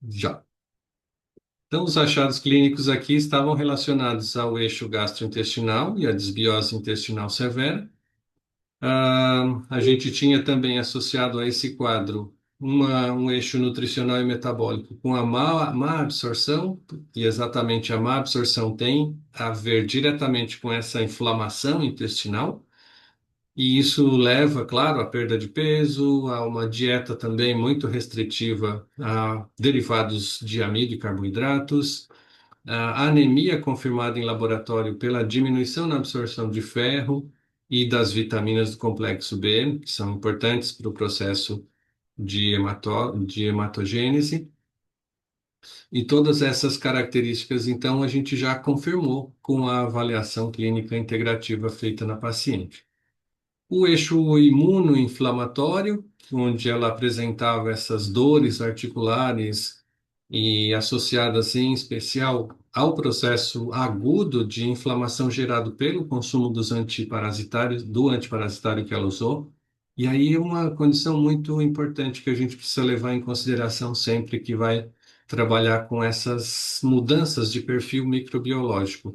Já. Então, os achados clínicos aqui estavam relacionados ao eixo gastrointestinal e à desbiose intestinal severa. A gente tinha também associado a esse quadro um eixo nutricional e metabólico com a má absorção, e exatamente a má absorção tem a ver diretamente com essa inflamação intestinal. E isso leva, claro, à perda de peso, a uma dieta também muito restritiva a derivados de amido e carboidratos, a anemia confirmada em laboratório pela diminuição na absorção de ferro e das vitaminas do complexo B, que são importantes para o processo de hematogênese. E todas essas características, então, a gente já confirmou com a avaliação clínica integrativa feita na paciente. O eixo imunoinflamatório, onde ela apresentava essas dores articulares e associadas em especial ao processo agudo de inflamação gerado pelo consumo dos antiparasitários, do antiparasitário que ela usou. E aí uma condição muito importante que a gente precisa levar em consideração sempre que vai trabalhar com essas mudanças de perfil microbiológico.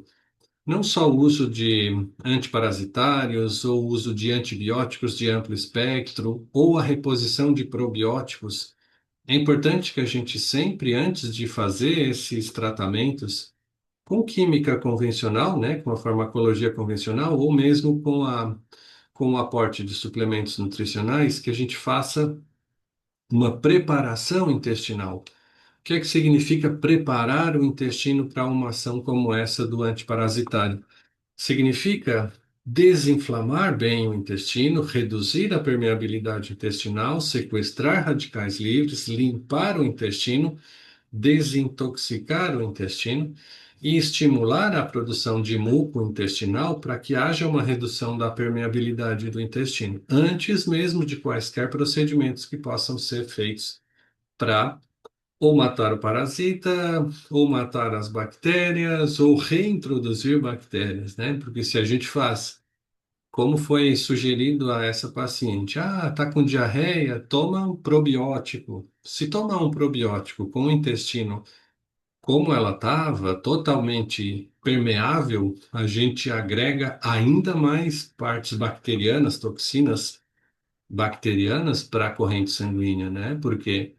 Não só o uso de antiparasitários ou o uso de antibióticos de amplo espectro ou a reposição de probióticos. É importante que a gente sempre, antes de fazer esses tratamentos, com química convencional, né, com a farmacologia convencional, ou mesmo com o aporte de suplementos nutricionais, que a gente faça uma preparação intestinal. O que é que significa preparar o intestino para uma ação como essa do antiparasitário? Significa desinflamar bem o intestino, reduzir a permeabilidade intestinal, sequestrar radicais livres, limpar o intestino, desintoxicar o intestino e estimular a produção de muco intestinal para que haja uma redução da permeabilidade do intestino, antes mesmo de quaisquer procedimentos que possam ser feitos para ou matar o parasita, ou matar as bactérias, ou reintroduzir bactérias, né? Porque se a gente faz, como foi sugerido a essa paciente, tá com diarreia, toma um probiótico. Se tomar um probiótico com o intestino como ela estava, totalmente permeável, a gente agrega ainda mais partes bacterianas, toxinas bacterianas para a corrente sanguínea, né? Porque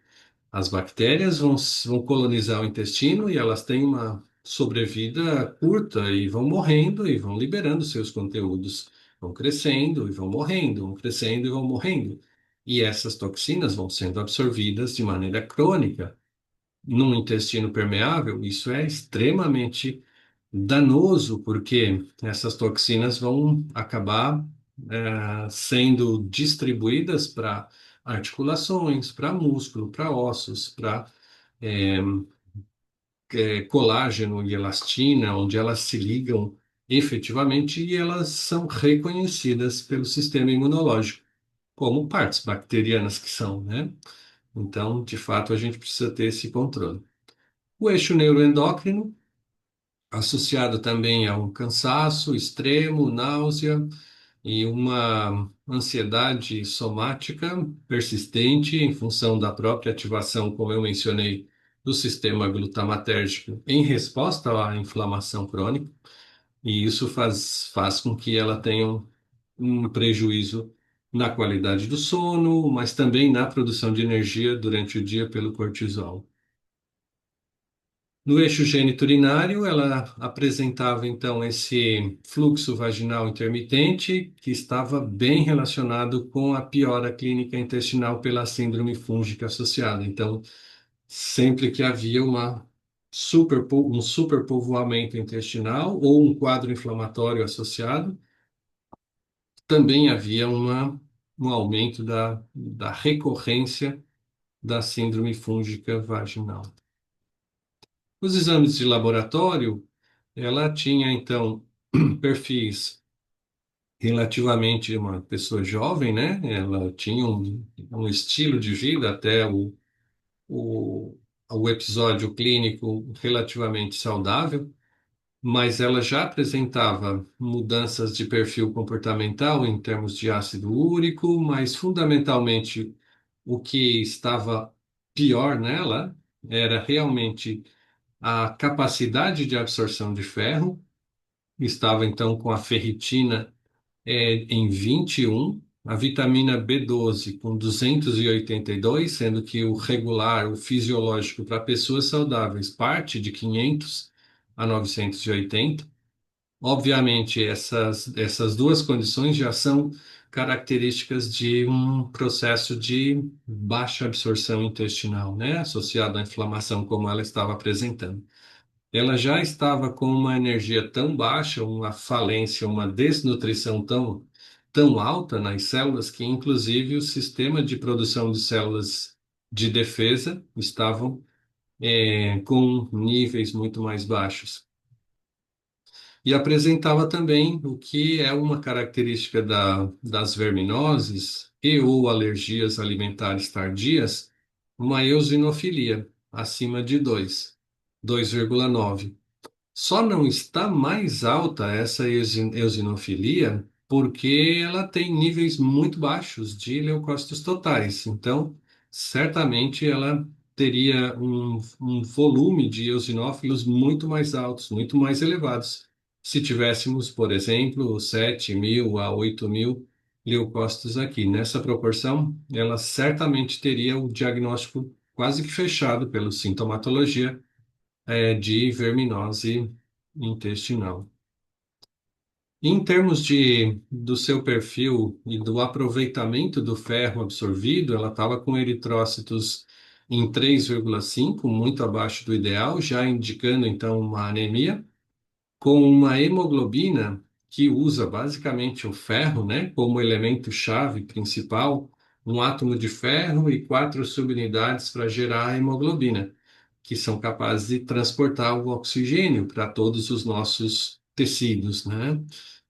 as bactérias vão colonizar o intestino e elas têm uma sobrevida curta e vão morrendo e vão liberando seus conteúdos. Vão crescendo e vão morrendo, vão crescendo e vão morrendo. E essas toxinas vão sendo absorvidas de maneira crônica. Num intestino permeável, isso é extremamente danoso, porque essas toxinas vão acabar, sendo distribuídas para articulações, para músculo, para ossos, para colágeno e elastina, onde elas se ligam efetivamente e elas são reconhecidas pelo sistema imunológico como partes bacterianas que são, né? Então, de fato, a gente precisa ter esse controle. O eixo neuroendócrino, associado também a um cansaço extremo, náusea e uma ansiedade somática persistente em função da própria ativação, como eu mencionei, do sistema glutamatérgico em resposta à inflamação crônica, e isso faz com que ela tenha um prejuízo na qualidade do sono, mas também na produção de energia durante o dia pelo cortisol. No eixo geniturinário, ela apresentava então esse fluxo vaginal intermitente, que estava bem relacionado com a piora clínica intestinal pela síndrome fúngica associada. Então, sempre que havia um superpovoamento intestinal ou um quadro inflamatório associado, também havia um aumento da recorrência da síndrome fúngica vaginal. Os exames de laboratório, ela tinha, então, perfis relativamente uma pessoa jovem, né? Ela tinha um estilo de vida até o, o episódio clínico relativamente saudável, mas ela já apresentava mudanças de perfil comportamental em termos de ácido úrico, mas fundamentalmente o que estava pior nela era realmente a capacidade de absorção de ferro, estava então com a ferritina em 21, a vitamina B12 com 282, sendo que o regular, o fisiológico para pessoas saudáveis parte de 500 a 980. Obviamente, essas duas condições já são características de um processo de baixa absorção intestinal, né, associado à inflamação, como ela estava apresentando. Ela já estava com uma energia tão baixa, uma falência, uma desnutrição tão alta nas células que, inclusive, o sistema de produção de células de defesa estavam com níveis muito mais baixos. E apresentava também o que é uma característica das verminoses e ou alergias alimentares tardias, uma eosinofilia acima de 2,9. Só não está mais alta essa eosinofilia porque ela tem níveis muito baixos de leucócitos totais. Então, certamente ela teria um volume de eosinófilos muito mais altos, muito mais elevados. Se tivéssemos, por exemplo, 7.000 a 8.000 leucócitos aqui. Nessa proporção, ela certamente teria o diagnóstico quase que fechado pela sintomatologia de verminose intestinal. Em termos do seu perfil e do aproveitamento do ferro absorvido, ela estava com eritrócitos em 3,5, muito abaixo do ideal, já indicando então uma anemia, com uma hemoglobina que usa basicamente o ferro, né, como elemento-chave principal, um átomo de ferro e quatro subunidades para gerar a hemoglobina, que são capazes de transportar o oxigênio para todos os nossos tecidos, né?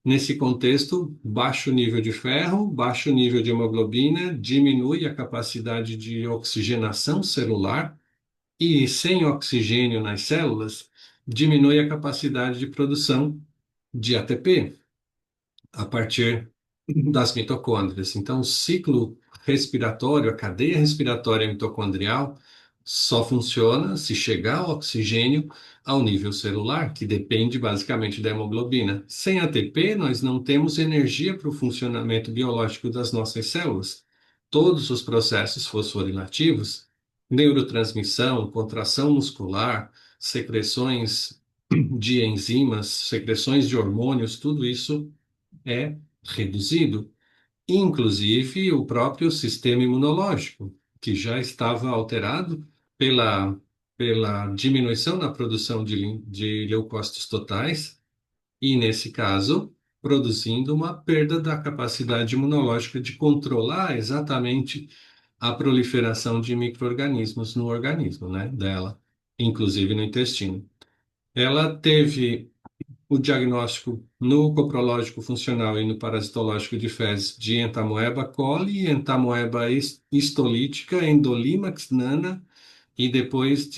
Nesse contexto, baixo nível de ferro, baixo nível de hemoglobina, diminui a capacidade de oxigenação celular e, sem oxigênio nas células, diminui a capacidade de produção de ATP a partir das mitocôndrias. Então, o ciclo respiratório, a cadeia respiratória mitocondrial, só funciona se chegar o oxigênio ao nível celular, que depende basicamente da hemoglobina. Sem ATP, nós não temos energia para o funcionamento biológico das nossas células. Todos os processos fosforilativos, neurotransmissão, contração muscular, secreções de enzimas, secreções de hormônios, tudo isso é reduzido, inclusive o próprio sistema imunológico, que já estava alterado pela, pela diminuição na produção de leucócitos totais, e, nesse caso, produzindo uma perda da capacidade imunológica de controlar exatamente a proliferação de micro-organismos no organismo, né, dela, inclusive no intestino. Ela teve o diagnóstico no coprológico funcional e no parasitológico de fezes de Entamoeba coli, Entamoeba histolítica, Endolimax nana, e depois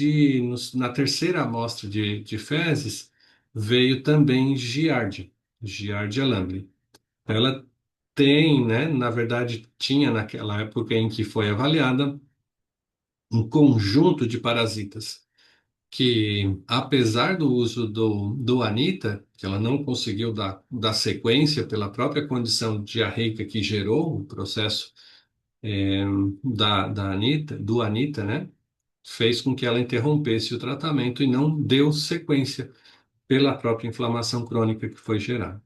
na terceira amostra de fezes veio também Giardia lambli. Ela tem, né, na verdade, tinha naquela época em que foi avaliada um conjunto de parasitas que, apesar do uso do Anita, que ela não conseguiu dar sequência pela própria condição diarreica que gerou o processo da Anita, do Anita, né, fez com que ela interrompesse o tratamento e não deu sequência pela própria inflamação crônica que foi gerada.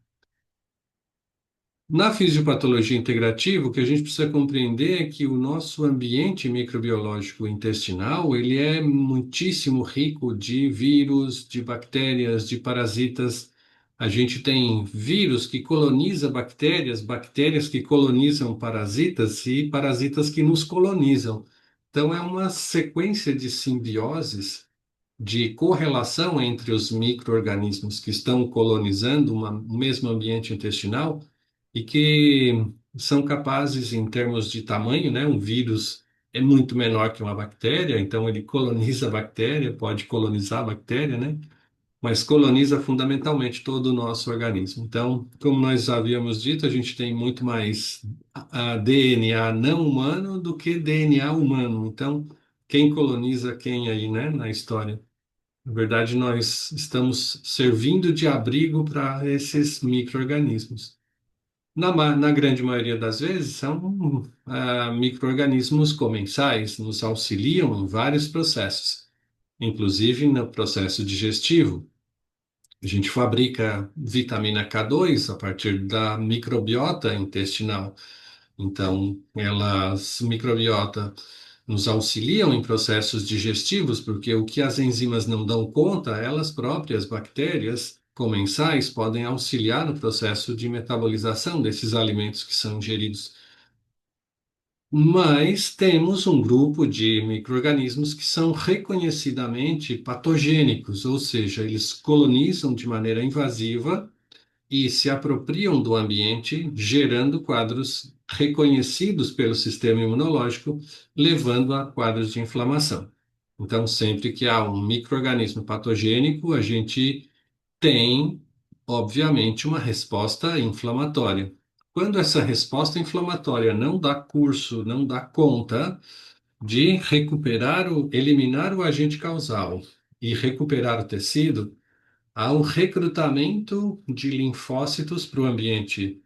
Na fisiopatologia integrativa, o que a gente precisa compreender é que o nosso ambiente microbiológico intestinal, ele é muitíssimo rico de vírus, de bactérias, de parasitas. A gente tem vírus que coloniza bactérias, bactérias que colonizam parasitas e parasitas que nos colonizam. Então, é uma sequência de simbioses, de correlação entre os micro-organismos que estão colonizando um mesmo ambiente intestinal e que são capazes, em termos de tamanho, né? Um vírus é muito menor que uma bactéria, então ele coloniza a bactéria, pode colonizar a bactéria, né? mas coloniza fundamentalmente todo o nosso organismo. Então, como nós havíamos dito, a gente tem muito mais DNA não humano do que DNA humano. Então, quem coloniza quem aí, né, na história? Na verdade, nós estamos servindo de abrigo para esses micro-organismos. Na grande maioria das vezes, são micro-organismos comensais, nos auxiliam em vários processos, inclusive no processo digestivo. A gente fabrica vitamina K2 a partir da microbiota intestinal. Então, elas, microbiota, nos auxiliam em processos digestivos, porque o que as enzimas não dão conta, elas próprias, bactérias comensais, podem auxiliar no processo de metabolização desses alimentos que são ingeridos. Mas temos um grupo de micro-organismos que são reconhecidamente patogênicos, ou seja, eles colonizam de maneira invasiva e se apropriam do ambiente, gerando quadros reconhecidos pelo sistema imunológico, levando a quadros de inflamação. Então, sempre que há um micro-organismo patogênico, a gente tem, obviamente, uma resposta inflamatória. Quando essa resposta inflamatória não dá curso, não dá conta de eliminar o agente causal e recuperar o tecido, há um recrutamento de linfócitos para o ambiente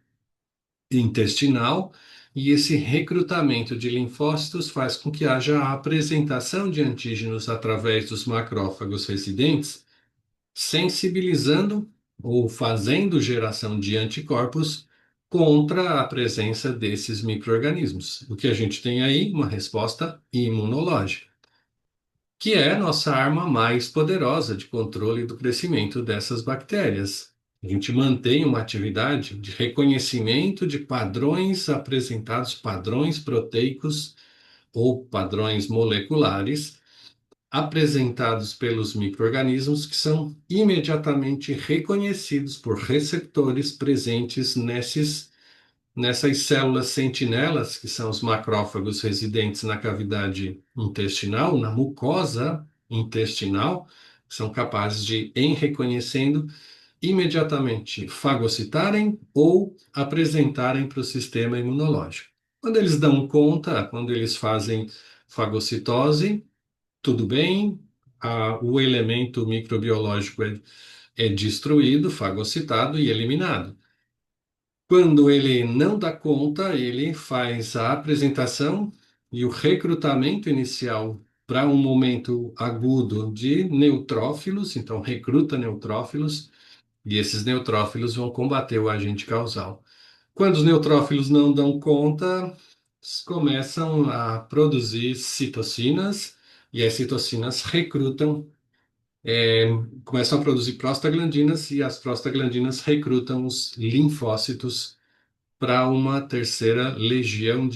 intestinal, e esse recrutamento de linfócitos faz com que haja a apresentação de antígenos através dos macrófagos residentes, sensibilizando ou fazendo geração de anticorpos contra a presença desses micro-organismos. O que a gente tem aí? Uma resposta imunológica, que é a nossa arma mais poderosa de controle do crescimento dessas bactérias. A gente mantém uma atividade de reconhecimento de padrões apresentados, padrões proteicos ou padrões moleculares apresentados pelos micro-organismos que são imediatamente reconhecidos por receptores presentes nessas células sentinelas, que são os macrófagos residentes na cavidade intestinal, na mucosa intestinal, são capazes de, em reconhecendo, imediatamente fagocitarem ou apresentarem para o sistema imunológico. Quando eles dão conta, quando eles fazem fagocitose, tudo bem, o elemento microbiológico é destruído, fagocitado e eliminado. Quando ele não dá conta, ele faz a apresentação e o recrutamento inicial para um momento agudo de neutrófilos, então recruta neutrófilos, e esses neutrófilos vão combater o agente causal. Quando os neutrófilos não dão conta, começam a produzir citocinas, e as citocinas recrutam, começam a produzir prostaglandinas, e as prostaglandinas recrutam os linfócitos para uma terceira legião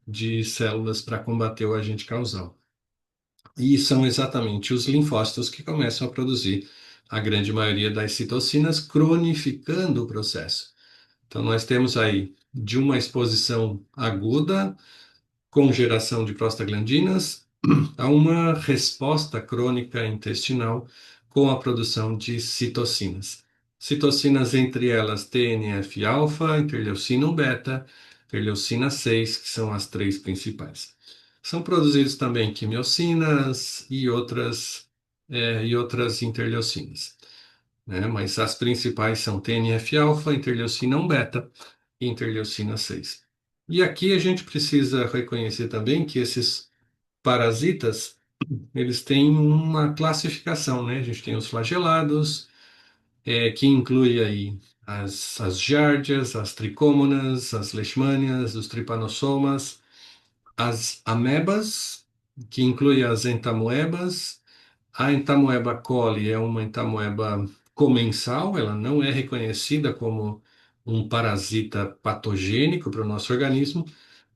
de células para combater o agente causal. E são exatamente os linfócitos que começam a produzir a grande maioria das citocinas, cronificando o processo. Então, nós temos aí de uma exposição aguda, com geração de prostaglandinas, a uma resposta crônica intestinal com a produção de citocinas. Citocinas, entre elas TNF-alfa, interleucina 1 beta, interleucina 6, que são as três principais. São produzidos também quimiocinas e outras interleucinas, né? Mas as principais são TNF-alfa, interleucina 1 beta e interleucina 6. E aqui a gente precisa reconhecer também que esses parasitas, eles têm uma classificação, né? A gente tem os flagelados, que inclui aí as giardias, as tricômonas, as leishmanias, os trypanosomas, as amebas, que inclui as entamoebas. A entamoeba coli é uma entamoeba comensal, ela não é reconhecida como um parasita patogênico para o nosso organismo,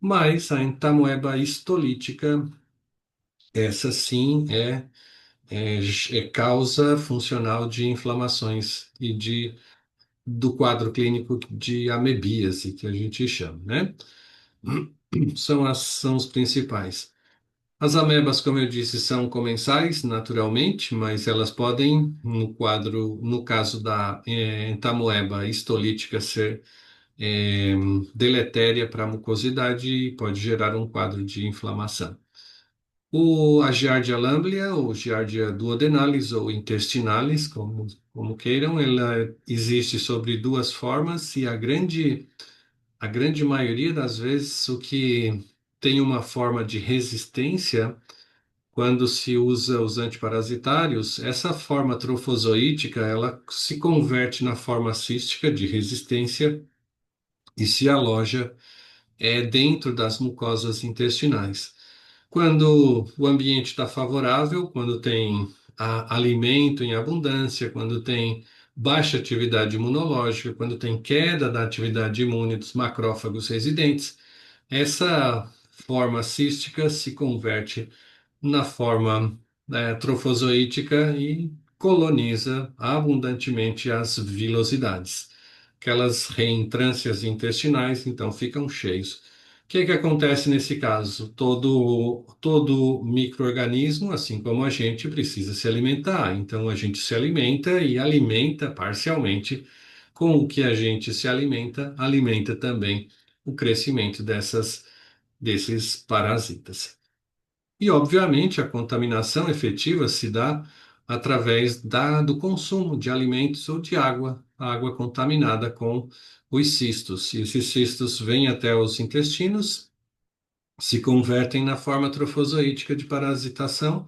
mas a entamoeba histolítica, essa sim é causa funcional de inflamações e do quadro clínico de amebíase, que a gente chama, né? São os principais. As amebas, como eu disse, são comensais naturalmente, mas elas podem, no caso da entamoeba histolítica, ser é, deletéria para a mucosidade e pode gerar um quadro de inflamação. A Giardia lamblia, ou Giardia duodenalis, ou intestinalis, como queiram, ela existe sobre duas formas e a grande maioria das vezes o que tem uma forma de resistência quando se usa os antiparasitários, essa forma trofozoítica, ela se converte na forma cística de resistência e se aloja dentro das mucosas intestinais. Quando o ambiente está favorável, quando tem alimento em abundância, quando tem baixa atividade imunológica, quando tem queda da atividade imune dos macrófagos residentes, essa forma cística se converte na forma trofozoítica e coloniza abundantemente as vilosidades. Aquelas reentrâncias intestinais, então, ficam cheios. O que que acontece nesse caso? Todo microorganismo, assim como a gente, precisa se alimentar. Então, a gente se alimenta e alimenta parcialmente com o que a gente se alimenta, alimenta também o crescimento desses parasitas. E, obviamente, a contaminação efetiva se dá através do consumo de alimentos ou de água, água contaminada com os cistos. E esses cistos vêm até os intestinos, se convertem na forma trofozoítica de parasitação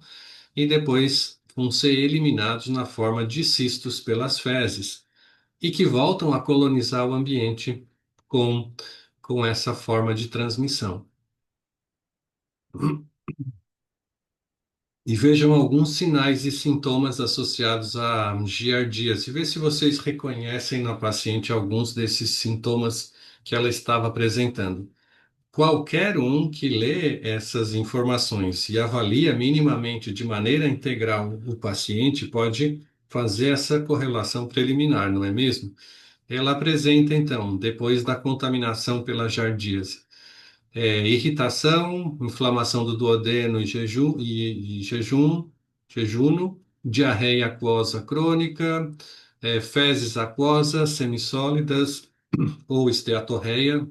e depois vão ser eliminados na forma de cistos pelas fezes e que voltam a colonizar o ambiente com, com essa forma de transmissão. E vejam alguns sinais e sintomas associados à giardíase. Vê se vocês reconhecem na paciente alguns desses sintomas que ela estava apresentando. Qualquer um que lê essas informações e avalia minimamente de maneira integral o paciente pode fazer essa correlação preliminar, não é mesmo? Ela apresenta, então, depois da contaminação pela giardíase, irritação, inflamação do duodeno jejuno, diarreia aquosa crônica, fezes aquosas semissólidas ou esteatorreia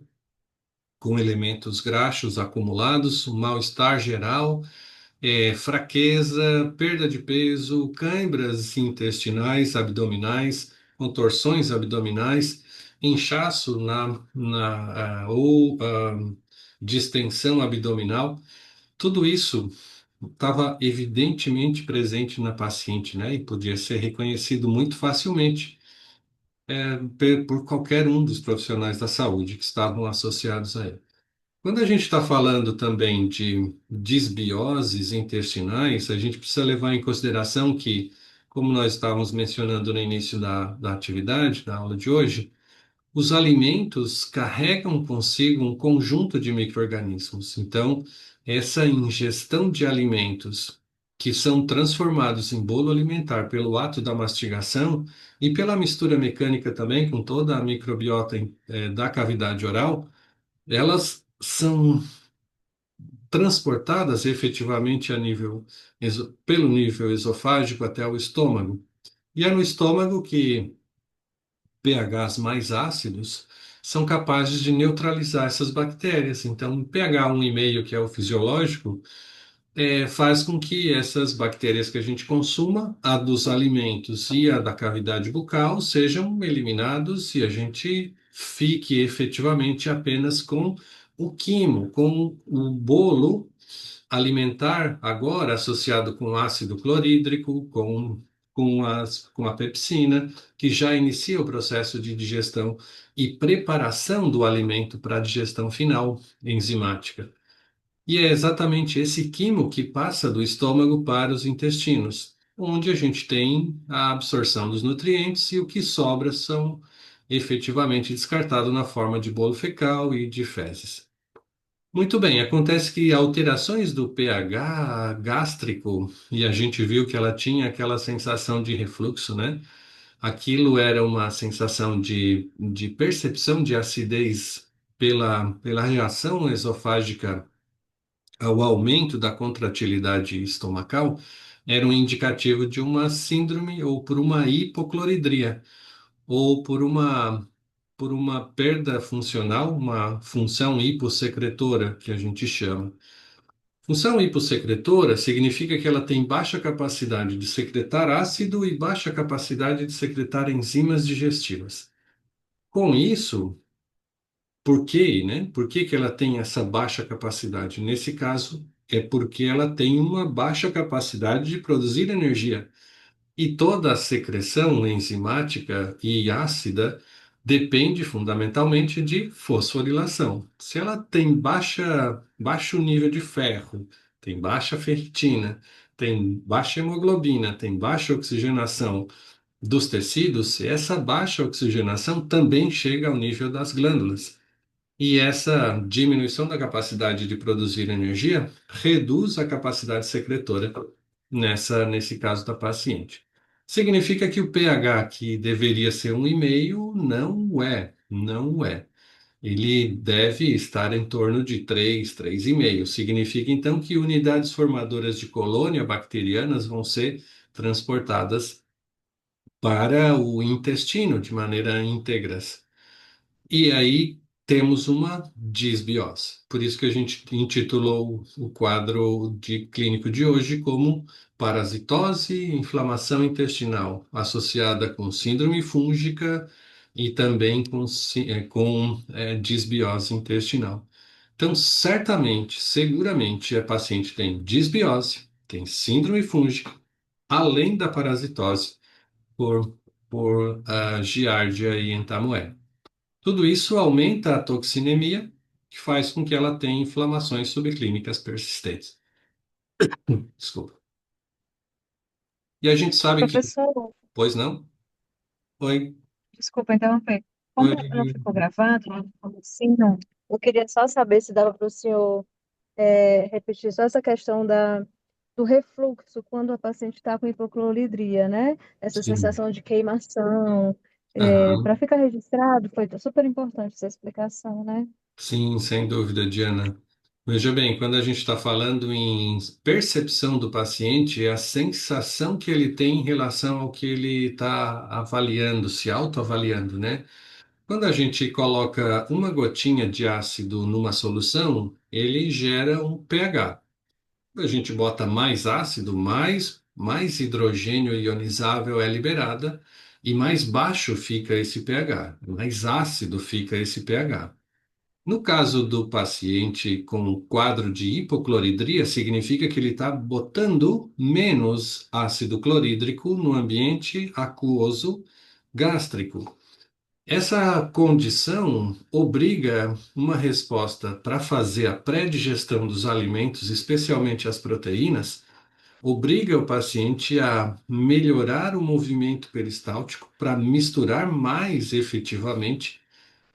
com elementos graxos acumulados, um mal-estar geral, fraqueza, perda de peso, cãibras intestinais, abdominais, contorções abdominais, inchaço ou distensão abdominal. Tudo isso estava evidentemente presente na paciente, né? E podia ser reconhecido muito facilmente por qualquer um dos profissionais da saúde que estavam associados a ele. Quando a gente está falando também de disbioses intestinais, a gente precisa levar em consideração que, como nós estávamos mencionando no início da atividade, da aula de hoje, os alimentos carregam consigo um conjunto de micro-organismos. Então, essa ingestão de alimentos que são transformados em bolo alimentar pelo ato da mastigação e pela mistura mecânica também com toda a microbiota da cavidade oral, elas são transportadas efetivamente pelo nível esofágico até o estômago. E é no estômago que pHs mais ácidos são capazes de neutralizar essas bactérias. Então, pH 1,5, que é o fisiológico, faz com que essas bactérias que a gente consuma, a dos alimentos e a da cavidade bucal, sejam eliminados e a gente fique efetivamente apenas com o quimo, com o bolo alimentar agora associado com ácido clorídrico, com a pepsina, que já inicia o processo de digestão e preparação do alimento para a digestão final enzimática. E é exatamente esse quimo que passa do estômago para os intestinos, onde a gente tem a absorção dos nutrientes e o que sobra são efetivamente descartado na forma de bolo fecal e de fezes. Muito bem, acontece que alterações do pH gástrico, e a gente viu que ela tinha aquela sensação de refluxo, né? Aquilo era uma sensação de percepção de acidez pela reação esofágica ao aumento da contratilidade estomacal era um indicativo de uma síndrome ou por uma hipocloridria ou por uma perda funcional, uma função hipossecretora que a gente chama. Função hipossecretora significa que ela tem baixa capacidade de secretar ácido e baixa capacidade de secretar enzimas digestivas. Com isso, por quê, né? Por que que ela tem essa baixa capacidade? Nesse caso, é porque ela tem uma baixa capacidade de produzir energia. E toda a secreção enzimática e ácida depende fundamentalmente de fosforilação. Se ela tem baixo nível de ferro, tem baixa ferritina, tem baixa hemoglobina, tem baixa oxigenação dos tecidos, essa baixa oxigenação também chega ao nível das glândulas. E essa diminuição da capacidade de produzir energia reduz a capacidade secretora nesse caso da paciente. Significa que o pH, que deveria ser 1,5, não é, não é. Ele deve estar em torno de 3, 3,5. Significa então que unidades formadoras de colônia bacterianas vão ser transportadas para o intestino de maneira íntegra. E aí temos uma disbiose. Por isso que a gente intitulou o quadro clínico de hoje como parasitose, inflamação intestinal, associada com síndrome fúngica e também com disbiose intestinal. Então, certamente, seguramente, a paciente tem disbiose, tem síndrome fúngica, além da parasitose por Giardia e Entamoeba. Tudo isso aumenta a toxinemia, que faz com que ela tenha inflamações subclínicas persistentes. Desculpa. E a gente sabe que, Professor, pois não? Oi, desculpa interromper. Como não oi. ficou gravado, não ficou assim, não. Eu queria só saber se dava para o senhor repetir só essa questão do refluxo quando a paciente está com hipocloridria, né? Essa Sim. sensação de queimação, Aham. para ficar registrado, foi super importante essa explicação, né? Sim, sem dúvida, Diana. Veja bem, quando a gente está falando em percepção do paciente, é a sensação que ele tem em relação ao que ele está avaliando, se autoavaliando, né? Quando a gente coloca uma gotinha de ácido numa solução, ele gera um pH. A gente bota mais ácido, mais hidrogênio ionizável é liberada e mais baixo fica esse pH, mais ácido fica esse pH. No caso do paciente com quadro de hipocloridria, significa que ele está botando menos ácido clorídrico no ambiente aquoso gástrico. Essa condição obriga uma resposta para fazer a pré-digestão dos alimentos, especialmente as proteínas, obriga o paciente a melhorar o movimento peristáltico para misturar mais efetivamente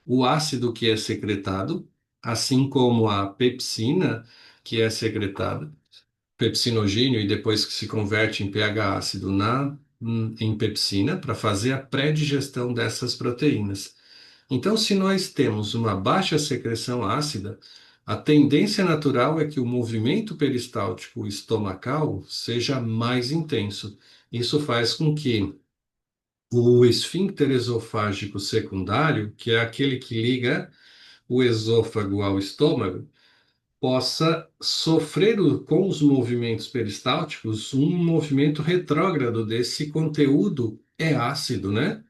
o ácido que é secretado, assim como a pepsina que é secretada, pepsinogênio e depois que se converte em pH ácido em pepsina para fazer a pré-digestão dessas proteínas. Então, se nós temos uma baixa secreção ácida, a tendência natural é que o movimento peristáltico estomacal seja mais intenso. Isso faz com que o esfíncter esofágico secundário, que é aquele que liga o esôfago ao estômago, possa sofrer com os movimentos peristálticos um movimento retrógrado desse conteúdo é ácido, né?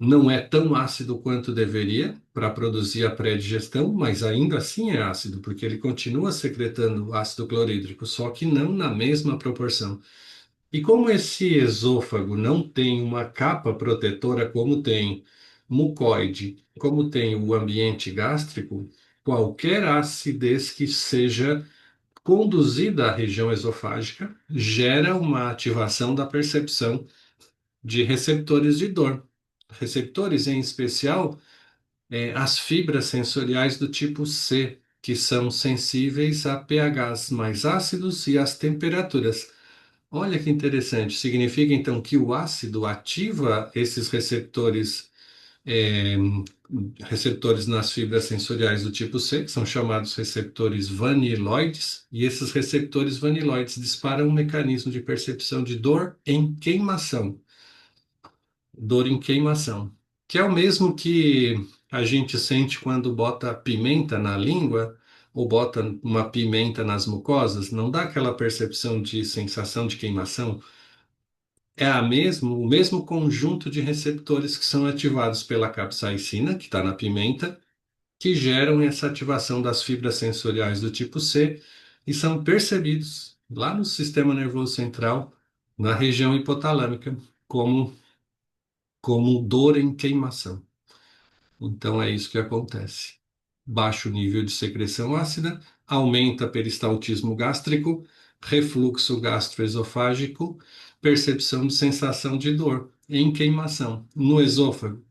Não é tão ácido quanto deveria para produzir a pré-digestão, mas ainda assim é ácido, porque ele continua secretando ácido clorídrico, só que não na mesma proporção. E como esse esôfago não tem uma capa protetora como tem mucoide, como tem o ambiente gástrico, qualquer acidez que seja conduzida à região esofágica gera uma ativação da percepção de receptores de dor. Receptores, em especial, as fibras sensoriais do tipo C, que são sensíveis a pHs mais ácidos e às temperaturas. Olha que interessante. Significa então que o ácido ativa esses receptores é, receptores nas fibras sensoriais do tipo C, que são chamados receptores vaniloides, e esses receptores vaniloides disparam um mecanismo de percepção de dor em queimação. Dor em queimação, que é o mesmo que a gente sente quando bota pimenta na língua ou bota uma pimenta nas mucosas, não dá aquela percepção de sensação de queimação. É o mesmo conjunto de receptores que são ativados pela capsaicina, que está na pimenta, que geram essa ativação das fibras sensoriais do tipo C e são percebidos lá no sistema nervoso central, na região hipotalâmica, como, como dor em queimação. Então é isso que acontece. Baixo nível de secreção ácida, aumenta peristaltismo gástrico, refluxo gastroesofágico, percepção de sensação de dor em queimação no esôfago.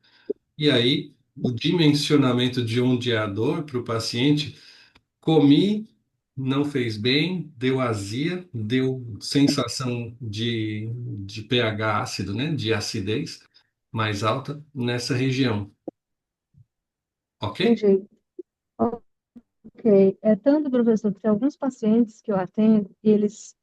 E aí, o dimensionamento de onde é a dor para o paciente, comi, não fez bem, deu azia, deu sensação de pH ácido, né, de acidez mais alta nessa região, ok? Entendi. Ok. É tanto, professor, que tem alguns pacientes que eu atendo e eles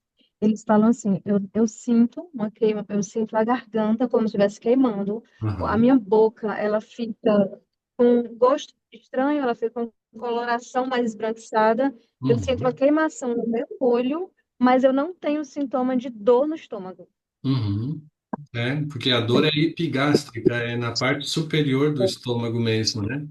falam assim, eu sinto uma queima, eu sinto a garganta como se estivesse queimando, a Aham. minha boca, ela fica com gosto estranho, ela fica com coloração mais esbranquiçada, eu sinto uma Uhum. queimação no meu olho, mas eu não tenho sintoma de dor no estômago. Uhum. É, porque a dor é epigástrica, é na parte superior do estômago mesmo, né?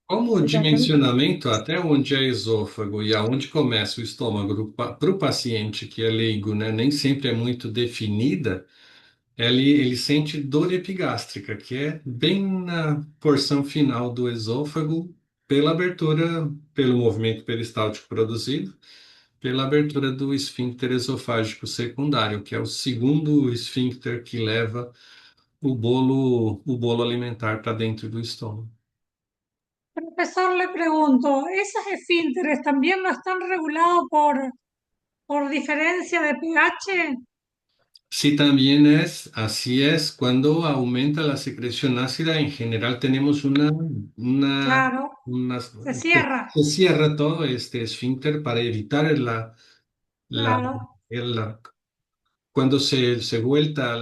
Como o Exatamente. dimensionamento até onde é esôfago e aonde começa o estômago para o paciente que é leigo, né, nem sempre é muito definida, ele sente dor epigástrica, que é bem na porção final do esôfago, pela abertura, pelo movimento peristáltico produzido, pela abertura do esfíncter esofágico secundário, que é o segundo esfíncter que leva o bolo alimentar para dentro do estômago. Profesor, le pregunto, ¿esos esfínteres también no están regulados por diferencia de pH? Sí, también es, así es, cuando aumenta la secreción ácida, en general tenemos Claro, una, se cierra, se cierra todo este esfínter para evitar la, claro. el, cuando se vuelta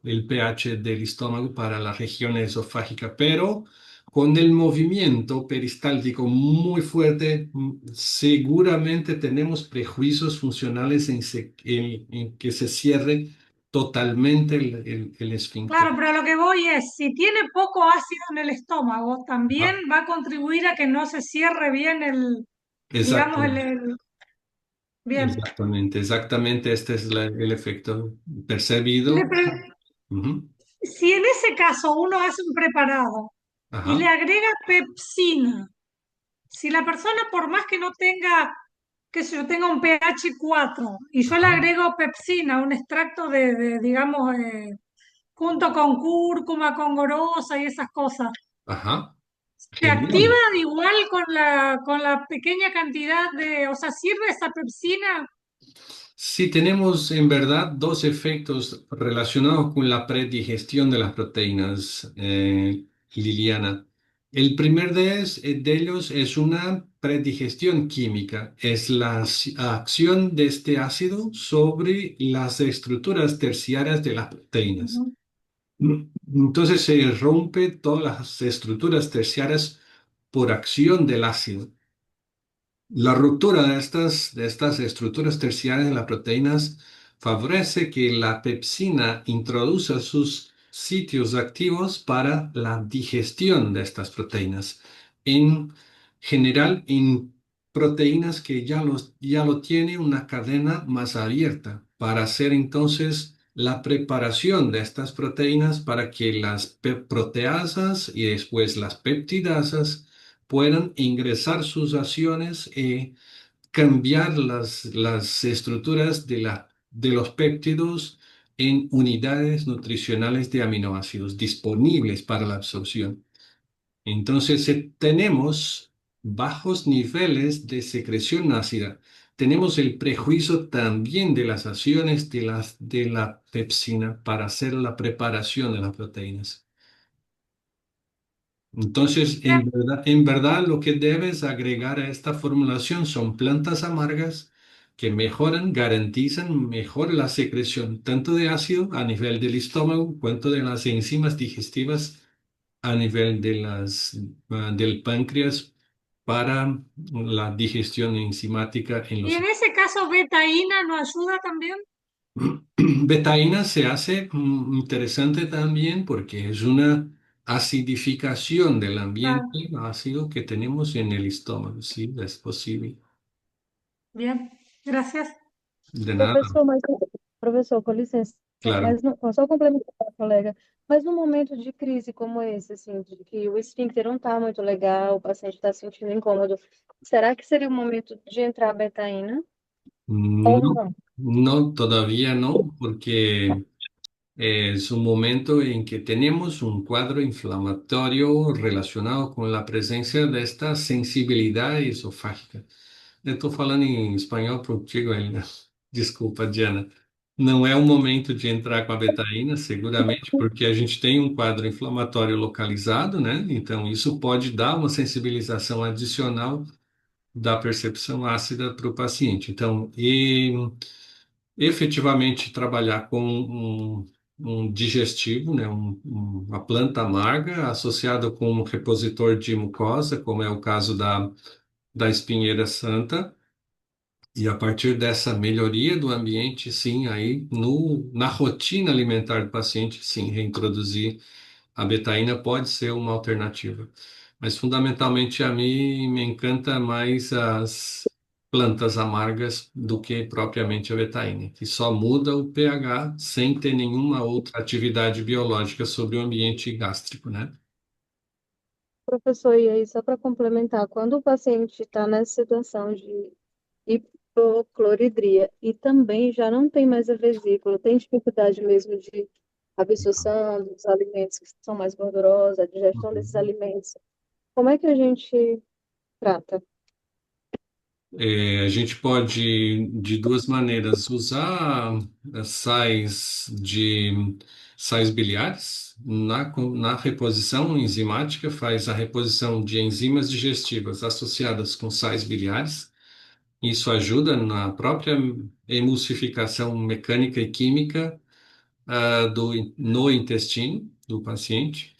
el pH del estómago para la región esofágica, pero con el movimiento peristáltico muy fuerte, seguramente tenemos prejuicios funcionales en que se cierre totalmente el esfínter. Claro, pero a lo que voy es, si tiene poco ácido en el estómago, también Ah, va a contribuir a que no se cierre bien digamos, exactamente, bien. exactamente este es el efecto Le percibido. pre- Ujú. si en ese caso uno hace un preparado y le Ajá, agrega pepsina, si la persona por más que no tenga, que sé yo, tenga un pH 4 y yo le ajá, agrego pepsina, un extracto digamos, junto con cúrcuma, con gorosa y esas cosas, ajá. ¿se activa Genial. igual con la pequeña cantidad o sea, sirve esa pepsina? Sí, tenemos en verdad dos efectos relacionados con la predigestión de las proteínas, Liliana. El primer de ellos es una predigestión química, es la acción de este ácido sobre las estructuras terciarias de las proteínas. Ujú. Entonces se rompe todas las estructuras terciarias por acción del ácido. La ruptura de estas estructuras terciarias en las proteínas favorece que la pepsina introduzca sus sitios activos para la digestión de estas proteínas. En general, en proteínas que ya lo tiene una cadena más abierta para hacer entonces la preparación de estas proteínas para que las proteasas y después las peptidasas puedan ingresar sus acciones y cambiar las estructuras de los péptidos en unidades nutricionales de aminoácidos disponibles para la absorción. Entonces, tenemos bajos niveles de secreción ácida. Tenemos el prejuicio también de las acciones de la pepsina para hacer la preparación de las proteínas. Entonces, en verdad, lo que debes agregar a esta formulación son plantas amargas que mejoran, garantizan mejor la secreción tanto de ácido a nivel del estómago, cuanto de las enzimas digestivas a nivel de del páncreas para la digestión enzimática en Y los... en ese caso, betaína no ayuda también. Betaína se hace interesante también porque es una acidificación del Ah, ambiente ácido que tenemos en el estómago. Sí, es posible. bien, gracias. De nada, Professor, mas, professor, com licença, claro. mas só complementar, colega, mas num momento de crise como esse, assim, de que o esfíncter não está muito legal, o paciente está se sentindo incômodo, será que seria o momento de entrar a betaína ou No, não? no, todavía no, porque es un momento en que tenemos un cuadro inflamatorio relacionado con la presencia de esta sensibilidad esofágica. Eu estou falando em espanhol contigo ainda. Desculpa, Diana. Não é o momento de entrar com a betaína, seguramente, porque a gente tem um quadro inflamatório localizado, né? Então, isso pode dar uma sensibilização adicional da percepção ácida para o paciente. Então, efetivamente trabalhar com um digestivo, né? Uma planta amarga associada com um repositor de mucosa, como é o caso da espinheira santa. E a partir dessa melhoria do ambiente, sim, aí no, na rotina alimentar do paciente, sim, reintroduzir a betaína pode ser uma alternativa. Mas fundamentalmente a mim me encanta mais as plantas amargas do que propriamente a betaína, que só muda o pH sem ter nenhuma outra atividade biológica sobre o ambiente gástrico, né? Professor, e aí, só para complementar, quando o paciente está nessa situação de hipocloridria e também já não tem mais a vesícula, tem dificuldade mesmo de absorção dos alimentos que são mais gordurosos, a digestão desses alimentos, como é que a gente trata? A gente pode, de duas maneiras, usar sais biliares na reposição enzimática, faz a reposição de enzimas digestivas associadas com sais biliares. Isso ajuda na própria emulsificação mecânica e química no intestino do paciente.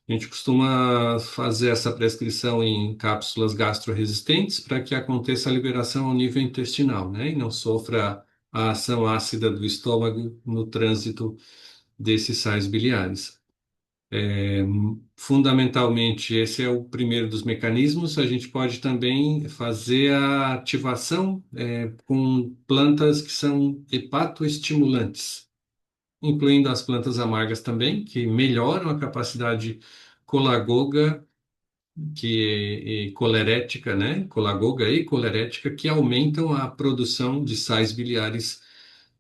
A gente costuma fazer essa prescrição em cápsulas gastroresistentes para que aconteça a liberação ao nível intestinal, né? E não sofra a ação ácida do estômago no trânsito desses sais biliares. Fundamentalmente, esse é o primeiro dos mecanismos. A gente pode também fazer a ativação, com plantas que são hepatoestimulantes, incluindo as plantas amargas também, que melhoram a capacidade colagoga e colerética, né? Colagoga e colerética, que aumentam a produção de sais biliares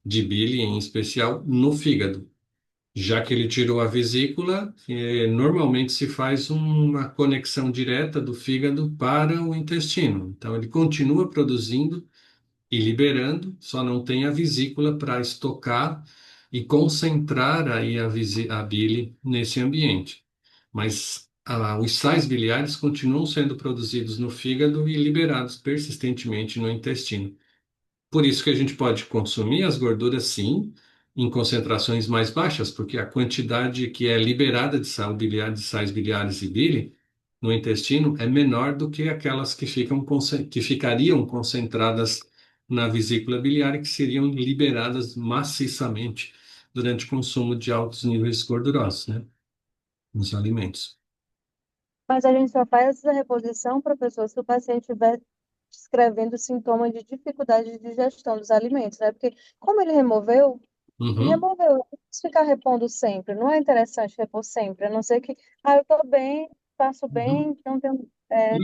de bile, em especial no fígado. Já que ele tirou a vesícula, normalmente se faz uma conexão direta do fígado para o intestino. Então, ele continua produzindo e liberando, só não tem a vesícula para estocar e concentrar aí a bile nesse ambiente. Mas os sais biliares continuam sendo produzidos no fígado e liberados persistentemente no intestino. Por isso que a gente pode consumir as gorduras, sim, em concentrações mais baixas, porque a quantidade que é liberada de sal biliar, de sais biliares e bile no intestino é menor do que aquelas que que ficariam concentradas na vesícula biliar e que seriam liberadas maciçamente durante o consumo de altos níveis gordurosos, né, nos alimentos. Mas a gente só faz essa reposição, professor, se o paciente estiver descrevendo sintomas de dificuldade de digestão dos alimentos, né? Porque como ele Uhum. removeu, não precisa ficar repondo sempre, não é interessante repor sempre, a não ser que, eu estou bem, faço Uhum. bem, não tenho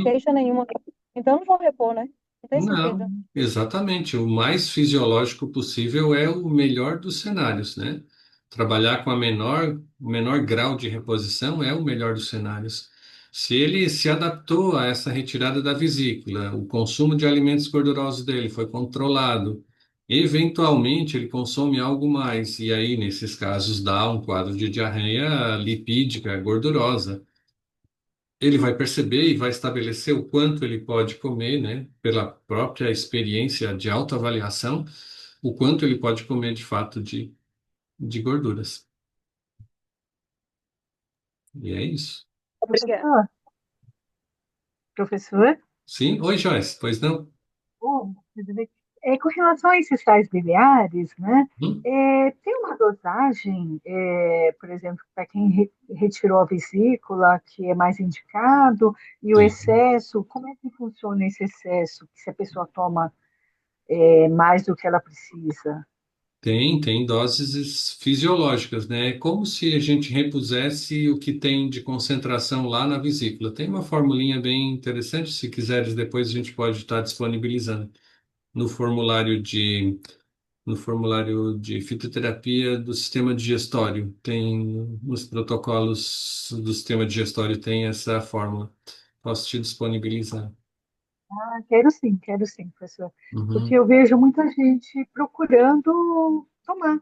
queixa nenhuma, então não vou repor, né? Não tem Não, sentido. exatamente. O mais fisiológico possível é o melhor dos cenários, né? Trabalhar com o menor grau de reposição é o melhor dos cenários. Se ele se adaptou a essa retirada da vesícula, o consumo de alimentos gordurosos dele foi controlado, eventualmente ele consome algo mais, e aí, nesses casos, dá um quadro de diarreia lipídica gordurosa. ele vai perceber e vai estabelecer o quanto ele pode comer, né, pela própria experiência de autoavaliação, o quanto ele pode comer de fato de gorduras. E é isso. Obrigada. Professor, professor, Sim? Oi, Joyce, pois não? bom, tudo bem? Com relação a esses sais biliares, né? Hum? Tem uma dosagem, por exemplo, para quem retirou a vesícula, que é mais indicado, e o Tem. excesso, como é que funciona esse excesso, se a pessoa toma mais do que ela precisa? Tem doses fisiológicas, né? É como se a gente repusesse o que tem de concentração lá na vesícula. Tem uma formulinha bem interessante, se quiseres, depois a gente pode estar disponibilizando no formulário de, no formulário de fitoterapia do sistema digestório. Tem, nos protocolos do sistema digestório tem essa fórmula. Posso te disponibilizar. Ah, quero sim, professor, porque Uhum, eu vejo muita gente procurando tomar,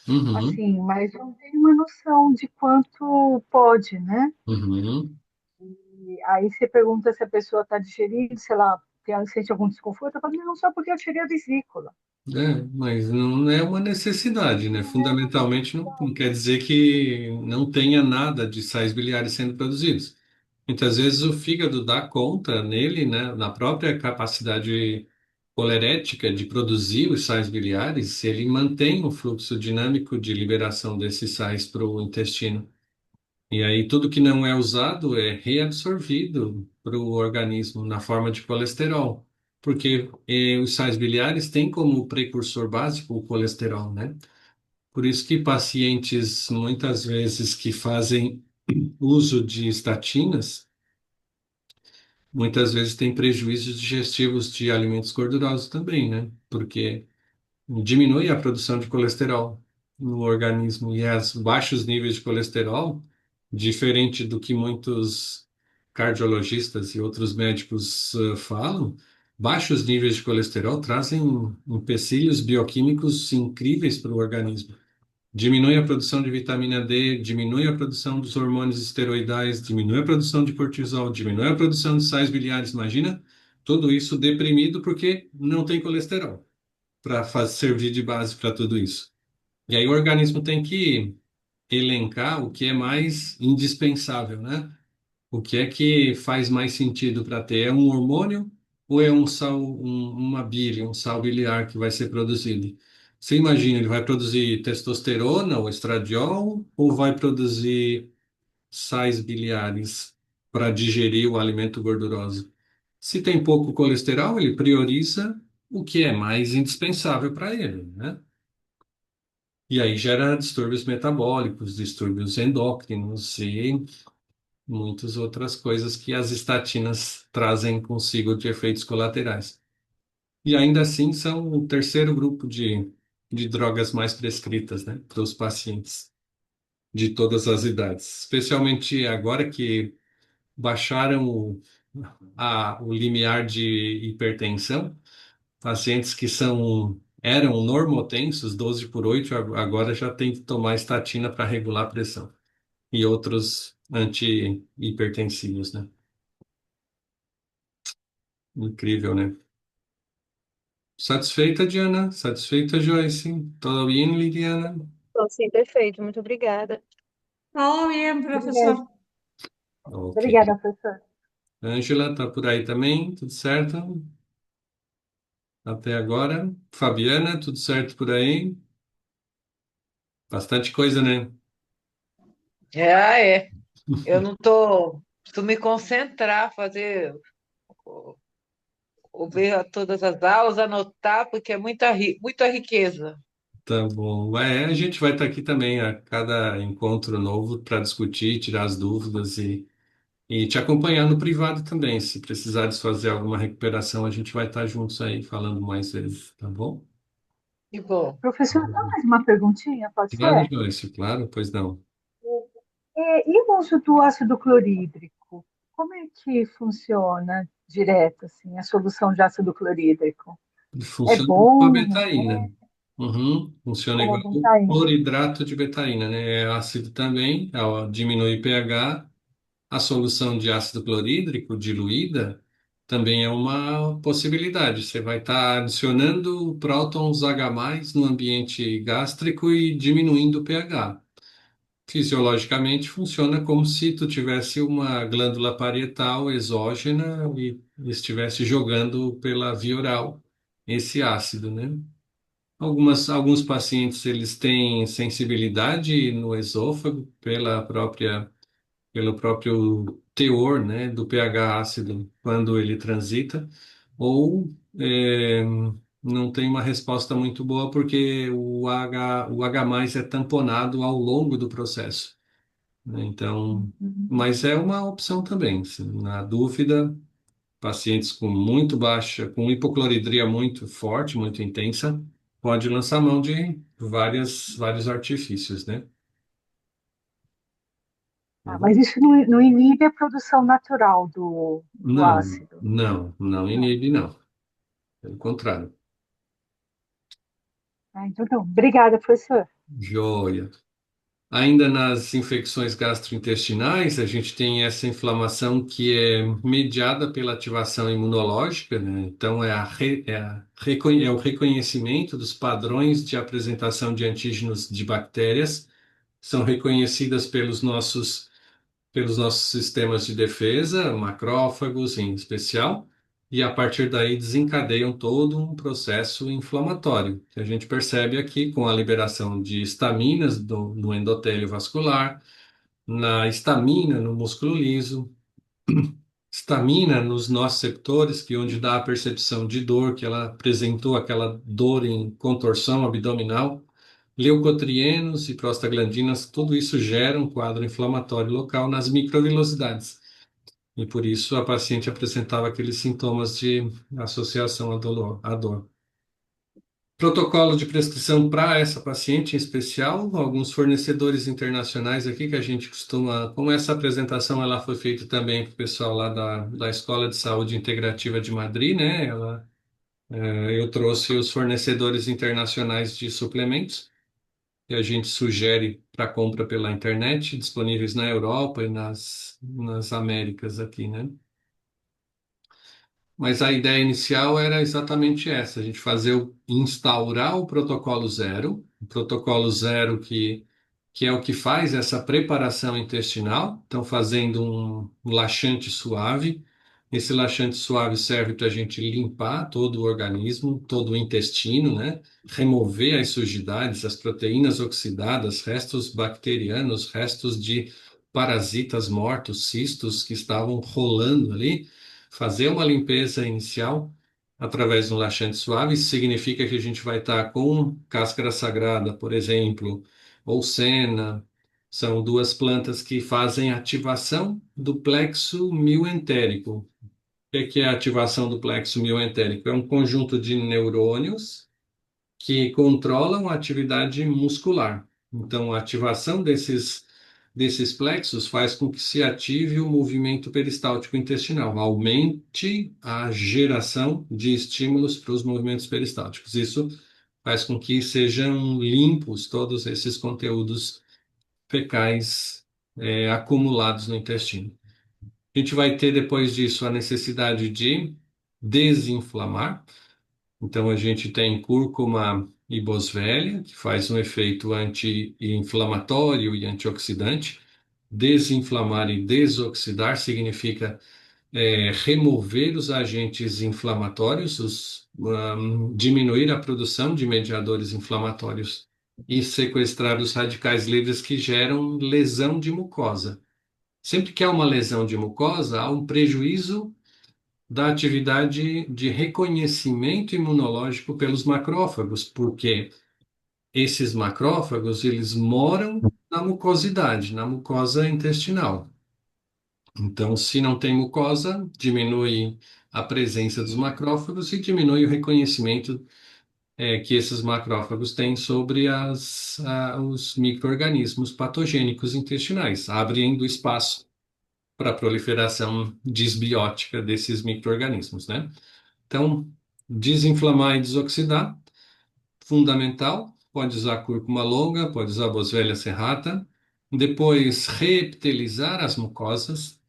uhum, assim, mas não tem uma noção de quanto pode, né? uhum. E aí você pergunta se a pessoa está digerindo, sei lá, sente algum desconforto, eu falo, não, só porque eu tirei a vesícula. É, mas não é uma necessidade, né? Não é uma Fundamentalmente não quer dizer que não tenha nada de sais biliares sendo produzidos. Muitas vezes o fígado dá conta nele, né, na própria capacidade colerética de produzir os sais biliares, se ele mantém um fluxo dinâmico de liberação desses sais para o intestino. E aí tudo que não é usado é reabsorvido para o organismo na forma de colesterol, porque os sais biliares têm como precursor básico o colesterol, né? Por isso que pacientes muitas vezes que fazem uso de estatinas, muitas vezes têm prejuízos digestivos de alimentos gordurosos também, né? Porque diminui a produção de colesterol no organismo e as baixos níveis de colesterol, diferente do que muitos cardiologistas e outros médicos falam, baixos níveis de colesterol trazem empecilhos bioquímicos incríveis para o organismo. Diminui a produção de vitamina D, diminui a produção dos hormônios esteroidais, diminui a produção de cortisol, diminui a produção de sais biliares. Imagina tudo isso deprimido porque não tem colesterol para servir de base para tudo isso. E aí o organismo tem que elencar o que é mais indispensável, né? O que é que faz mais sentido para ter? É um hormônio ou é um sal, uma bile, um sal biliar que vai ser produzido? Você imagina, ele vai produzir testosterona ou estradiol ou vai produzir sais biliares para digerir o alimento gorduroso? Se tem pouco colesterol, ele prioriza o que é mais indispensável para ele, né? E aí gera distúrbios metabólicos, distúrbios endócrinos e muitas outras coisas que as estatinas trazem consigo de efeitos colaterais. E ainda assim são o terceiro grupo de drogas mais prescritas, né, para os pacientes de todas as idades, especialmente agora que baixaram o limiar de hipertensão. Pacientes que eram normotensos, 12 por 8, agora já tem que tomar estatina para regular a pressão. E outros anti-hipertensivos, né? Incrível, né? Satisfeita, Diana? Satisfeita, Joyce? Todo bem, Liliana? Então, sim, perfeito. Muito obrigada. Todo bien, Obrigada, profesor. Ok. obrigada, professor. Ângela, tá por aí também? Tudo certo? Até agora. Fabiana, tudo certo por aí? Bastante coisa, né? É. Eu não tô. Preciso me concentrar, fazer, ver todas as aulas, anotar, porque é muita riqueza. Tá bom. A gente vai estar aqui também a cada encontro novo para discutir, tirar as dúvidas e te acompanhar no privado também. Se precisares fazer alguma recuperação, a gente vai estar juntos aí falando mais vezes, tá bom? Que bom. Professor, só mais uma perguntinha, pode Claro, ser? Joyce, claro, pois não. E o uso do ácido clorídrico? Como é que funciona direto, assim, a solução de ácido clorídrico? É Funciona com a bom, não betaína. é? Uhum. Funciona Como a igual o betaína. cloridrato de betaína, né? É ácido também, diminui o pH, a solução de ácido clorídrico diluída também é uma possibilidade. Você vai estar adicionando prótons H+ no ambiente gástrico e diminuindo o pH. Fisiologicamente funciona como se tu tivesse uma glândula parietal exógena e estivesse jogando pela via oral esse ácido, né? Alguns pacientes eles têm sensibilidade no esôfago pelo próprio teor, né, do pH ácido quando ele transita, ou não tem uma resposta muito boa porque o H+ é tamponado ao longo do processo, né? Então, Uhum. mas é uma opção também. Na dúvida, pacientes com muito baixa, com hipocloridria muito forte, muito intensa, pode lançar mão de vários artifícios, né? Ah, mas isso não inibe a produção natural do Não, ácido. não Não. inibe, não. Pelo contrário. Ah, então, não. Obrigada, professor. Joia. Ainda nas infecções gastrointestinais, a gente tem essa inflamação que é mediada pela ativação imunológica, né? Então, é o reconhecimento dos padrões de apresentação de antígenos de bactérias, são reconhecidas pelos nossos sistemas de defesa, macrófagos em especial, e a partir daí desencadeiam todo um processo inflamatório, que a gente percebe aqui com a liberação de estaminas no endotélio vascular, na histamina no músculo liso, histamina nos nociceptores, que é onde dá a percepção de dor, que ela apresentou aquela dor em contorção abdominal, leucotrienos e prostaglandinas, tudo isso gera um quadro inflamatório local nas microvilosidades. E por isso a paciente apresentava aqueles sintomas de associação à dor. Protocolo de prescrição para essa paciente em especial, alguns fornecedores internacionais aqui que a gente costuma, como essa apresentação ela foi feita também para o pessoal lá da Escola de Saúde Integrativa de Madrid, né? Eu trouxe os fornecedores internacionais de suplementos que a gente sugere para compra pela internet, disponíveis na Europa e nas Américas aqui, né? Mas a ideia inicial era exatamente essa, a gente instaurar o protocolo zero que é o que faz essa preparação intestinal, então fazendo um laxante suave. Esse laxante suave serve para a gente limpar todo o organismo, todo o intestino, né? Remover as sujidades, as proteínas oxidadas, restos bacterianos, restos de parasitas mortos, cistos que estavam rolando ali, fazer uma limpeza inicial através de um laxante suave. Isso significa que a gente vai estar com cáscara sagrada, por exemplo, ou sena. São duas plantas que fazem ativação do plexo mioentérico. O que é a ativação do plexo mioentérico? É um conjunto de neurônios que controlam a atividade muscular. Então, a ativação desses plexos faz com que se ative o movimento peristáltico intestinal, aumente a geração de estímulos para os movimentos peristálticos. Isso faz com que sejam limpos todos esses conteúdos fecais, acumulados no intestino. A gente vai ter depois disso a necessidade de desinflamar. Então a gente tem cúrcuma e boswellia, que faz um efeito anti-inflamatório e antioxidante. Desinflamar e desoxidar significa remover os agentes inflamatórios, diminuir a produção de mediadores inflamatórios e sequestrar os radicais livres que geram lesão de mucosa. Sempre que há uma lesão de mucosa, há um prejuízo da atividade de reconhecimento imunológico pelos macrófagos, porque esses macrófagos, eles moram na mucosidade, na mucosa intestinal. Então, se não tem mucosa, diminui a presença dos macrófagos e diminui o reconhecimento que esses macrófagos têm sobre os micro-organismos patogênicos intestinais, abrindo espaço para a proliferação disbiótica desses micro-organismos, né? Então, desinflamar e desoxidar, fundamental. Pode usar cúrcuma longa, pode usar boswellia serrata. Depois, reepitelizar as mucosas,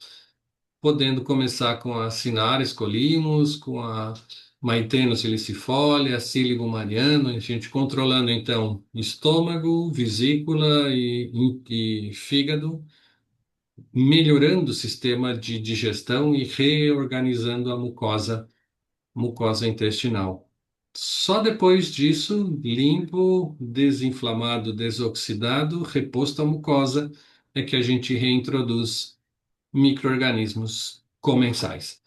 podendo começar com a Cinares colimus, com a Maiteno silicifolia, Cilium mariano, a gente controlando então estômago, vesícula e fígado, melhorando o sistema de digestão e reorganizando a mucosa intestinal. Só depois disso, limpo, desinflamado, desoxidado, reposto a mucosa, é que a gente reintroduz micro-organismos comensais.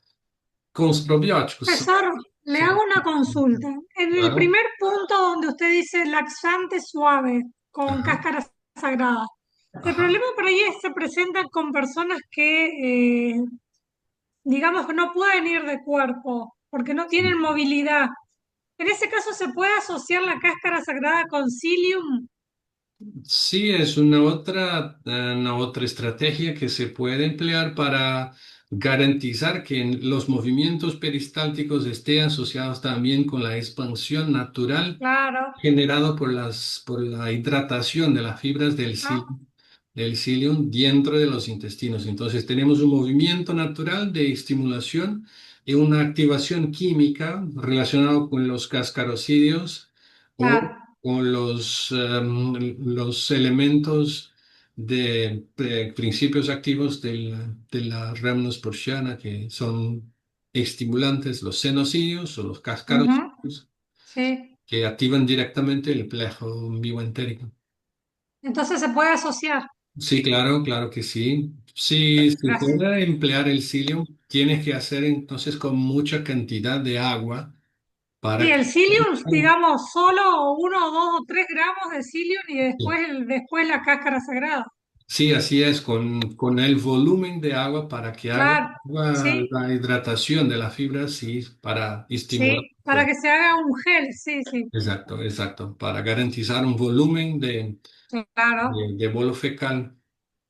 Com os probióticos, Profesor, le sim, hago una consulta. En el claro. primer punto donde usted dice laxante suave con Ajá, cáscara sagrada, el ajá. problema por ahí se presenta con personas que, digamos que no pueden ir de cuerpo porque no tienen movilidad. En ese caso, ¿se puede asociar la cáscara sagrada con psyllium? Sí, es una otra estrategia que se puede emplear para garantizar que los movimientos peristálticos estén asociados también con la expansión natural Claro, generado por la hidratación de las fibras ¿no? del psyllium dentro de los intestinos. Entonces tenemos un movimiento natural de estimulación y una activación química relacionado con los cascarocidios o Claro. con los elementos de principios activos de la Rhamnus porciana que son estimulantes, los senocidios o los Ujú, cascarocidios sí. que activan directamente el plejo vivoentérico. Entonces se puede asociar. Sí, claro, claro que sí. Si se Gracias. puede emplear el psyllium, tienes que hacer entonces con mucha cantidad de agua Sí, para que... el psyllium, digamos, solo 1, 2 o 3 gramos de psyllium y después la cáscara sagrada. Sí, así es, con el volumen de agua para que Claro, haga sí, la hidratación de las fibras, sí, para estimular. sí, para que se haga un gel, sí, sí, Exacto, exacto, para garantizar un volumen claro, de bolo fecal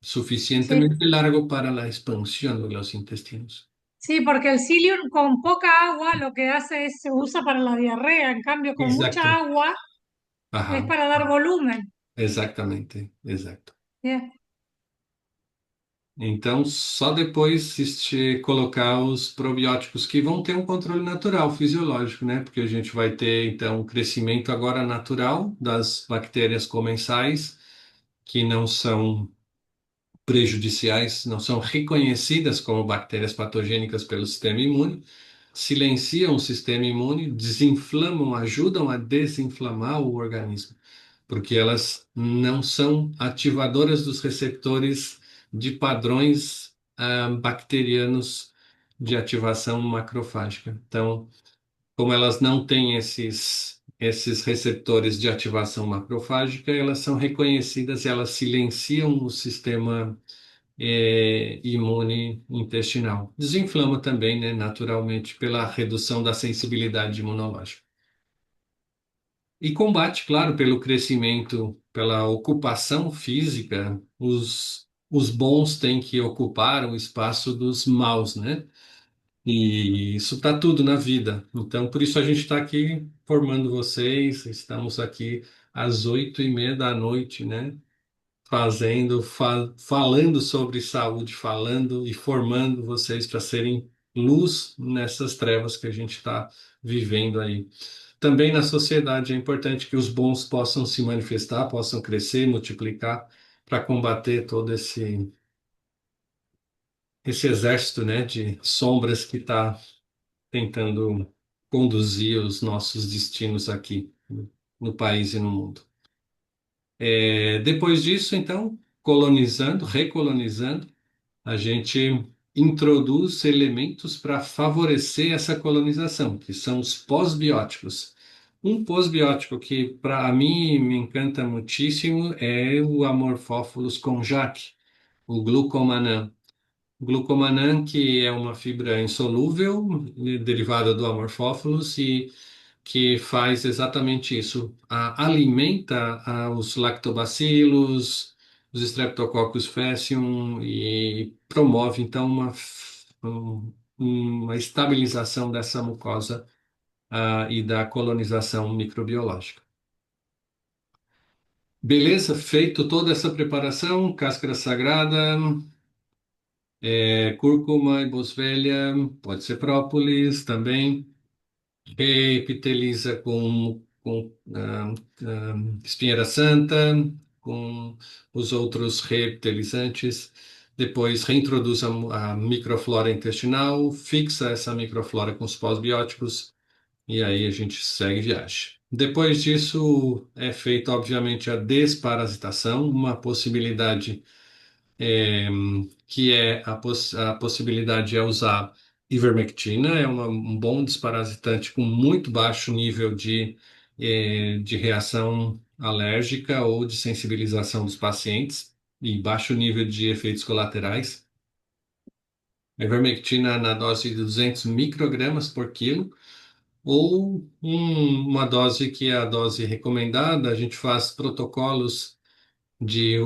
sí, suficientemente largo para la expansión de los intestinos. sí, porque el psyllium con poca agua lo que hace es se usa para la diarrea, en cambio con Exacto. mucha agua es Ajá, para dar volumen. exatamente, exato. Bien. Então, só depois se colocar os probióticos que vão ter um controle natural, fisiológico, né? Porque a gente vai ter, então, o crescimento agora natural das bactérias comensais, que não são prejudiciais, não são reconhecidas como bactérias patogênicas pelo sistema imune, silenciam o sistema imune, desinflamam, ajudam a desinflamar o organismo, porque elas não são ativadoras dos receptores de padrões bacterianos de ativação macrofágica. Então, como elas não têm esses receptores de ativação macrofágica, elas são reconhecidas, elas silenciam o sistema imune intestinal. Desinflama também, né, naturalmente, pela redução da sensibilidade imunológica. E combate, claro, pelo crescimento, pela ocupação física, os bons têm que ocupar o espaço dos maus, né? E isso para tudo na vida. Então, por isso a gente está aqui formando vocês, estamos aqui às 8h30 da noite, né? Falando sobre saúde, falando e formando vocês para serem luz nessas trevas que a gente está vivendo aí. Também na sociedade é importante que os bons possam se manifestar, possam crescer, multiplicar, para combater todo esse exército, né, de sombras que está tentando conduzir os nossos destinos aqui no país e no mundo. Depois disso, então, colonizando, recolonizando, a gente introduz elementos para favorecer essa colonização, que são os pós-bióticos. Um pós-biótico que, para mim, me encanta muitíssimo é o Amorphophilus conjac, o glucomannan. Glucomannan, que é uma fibra insolúvel, derivada do Amorphophilus, e que faz exatamente isso, alimenta os lactobacilos, os Streptococcus faecium e promove então uma estabilização dessa mucosa e da colonização microbiológica. Beleza, feito toda essa preparação, cáscara sagrada, cúrcuma e boswellia, pode ser própolis também. Reepiteliza com espinheira santa, com os outros reepitelizantes. Depois reintroduz a microflora intestinal, fixa essa microflora com os pós-bióticos e aí a gente segue viagem. Depois disso é feita, obviamente, a desparasitação, uma possibilidade é, que é a possibilidade é usar ivermectina, é um bom desparasitante com muito baixo nível de reação alérgica ou de sensibilização dos pacientes e baixo nível de efeitos colaterais. A ivermectina na dose de 200 microgramas por quilo, ou uma dose que é a dose recomendada, a gente faz protocolos de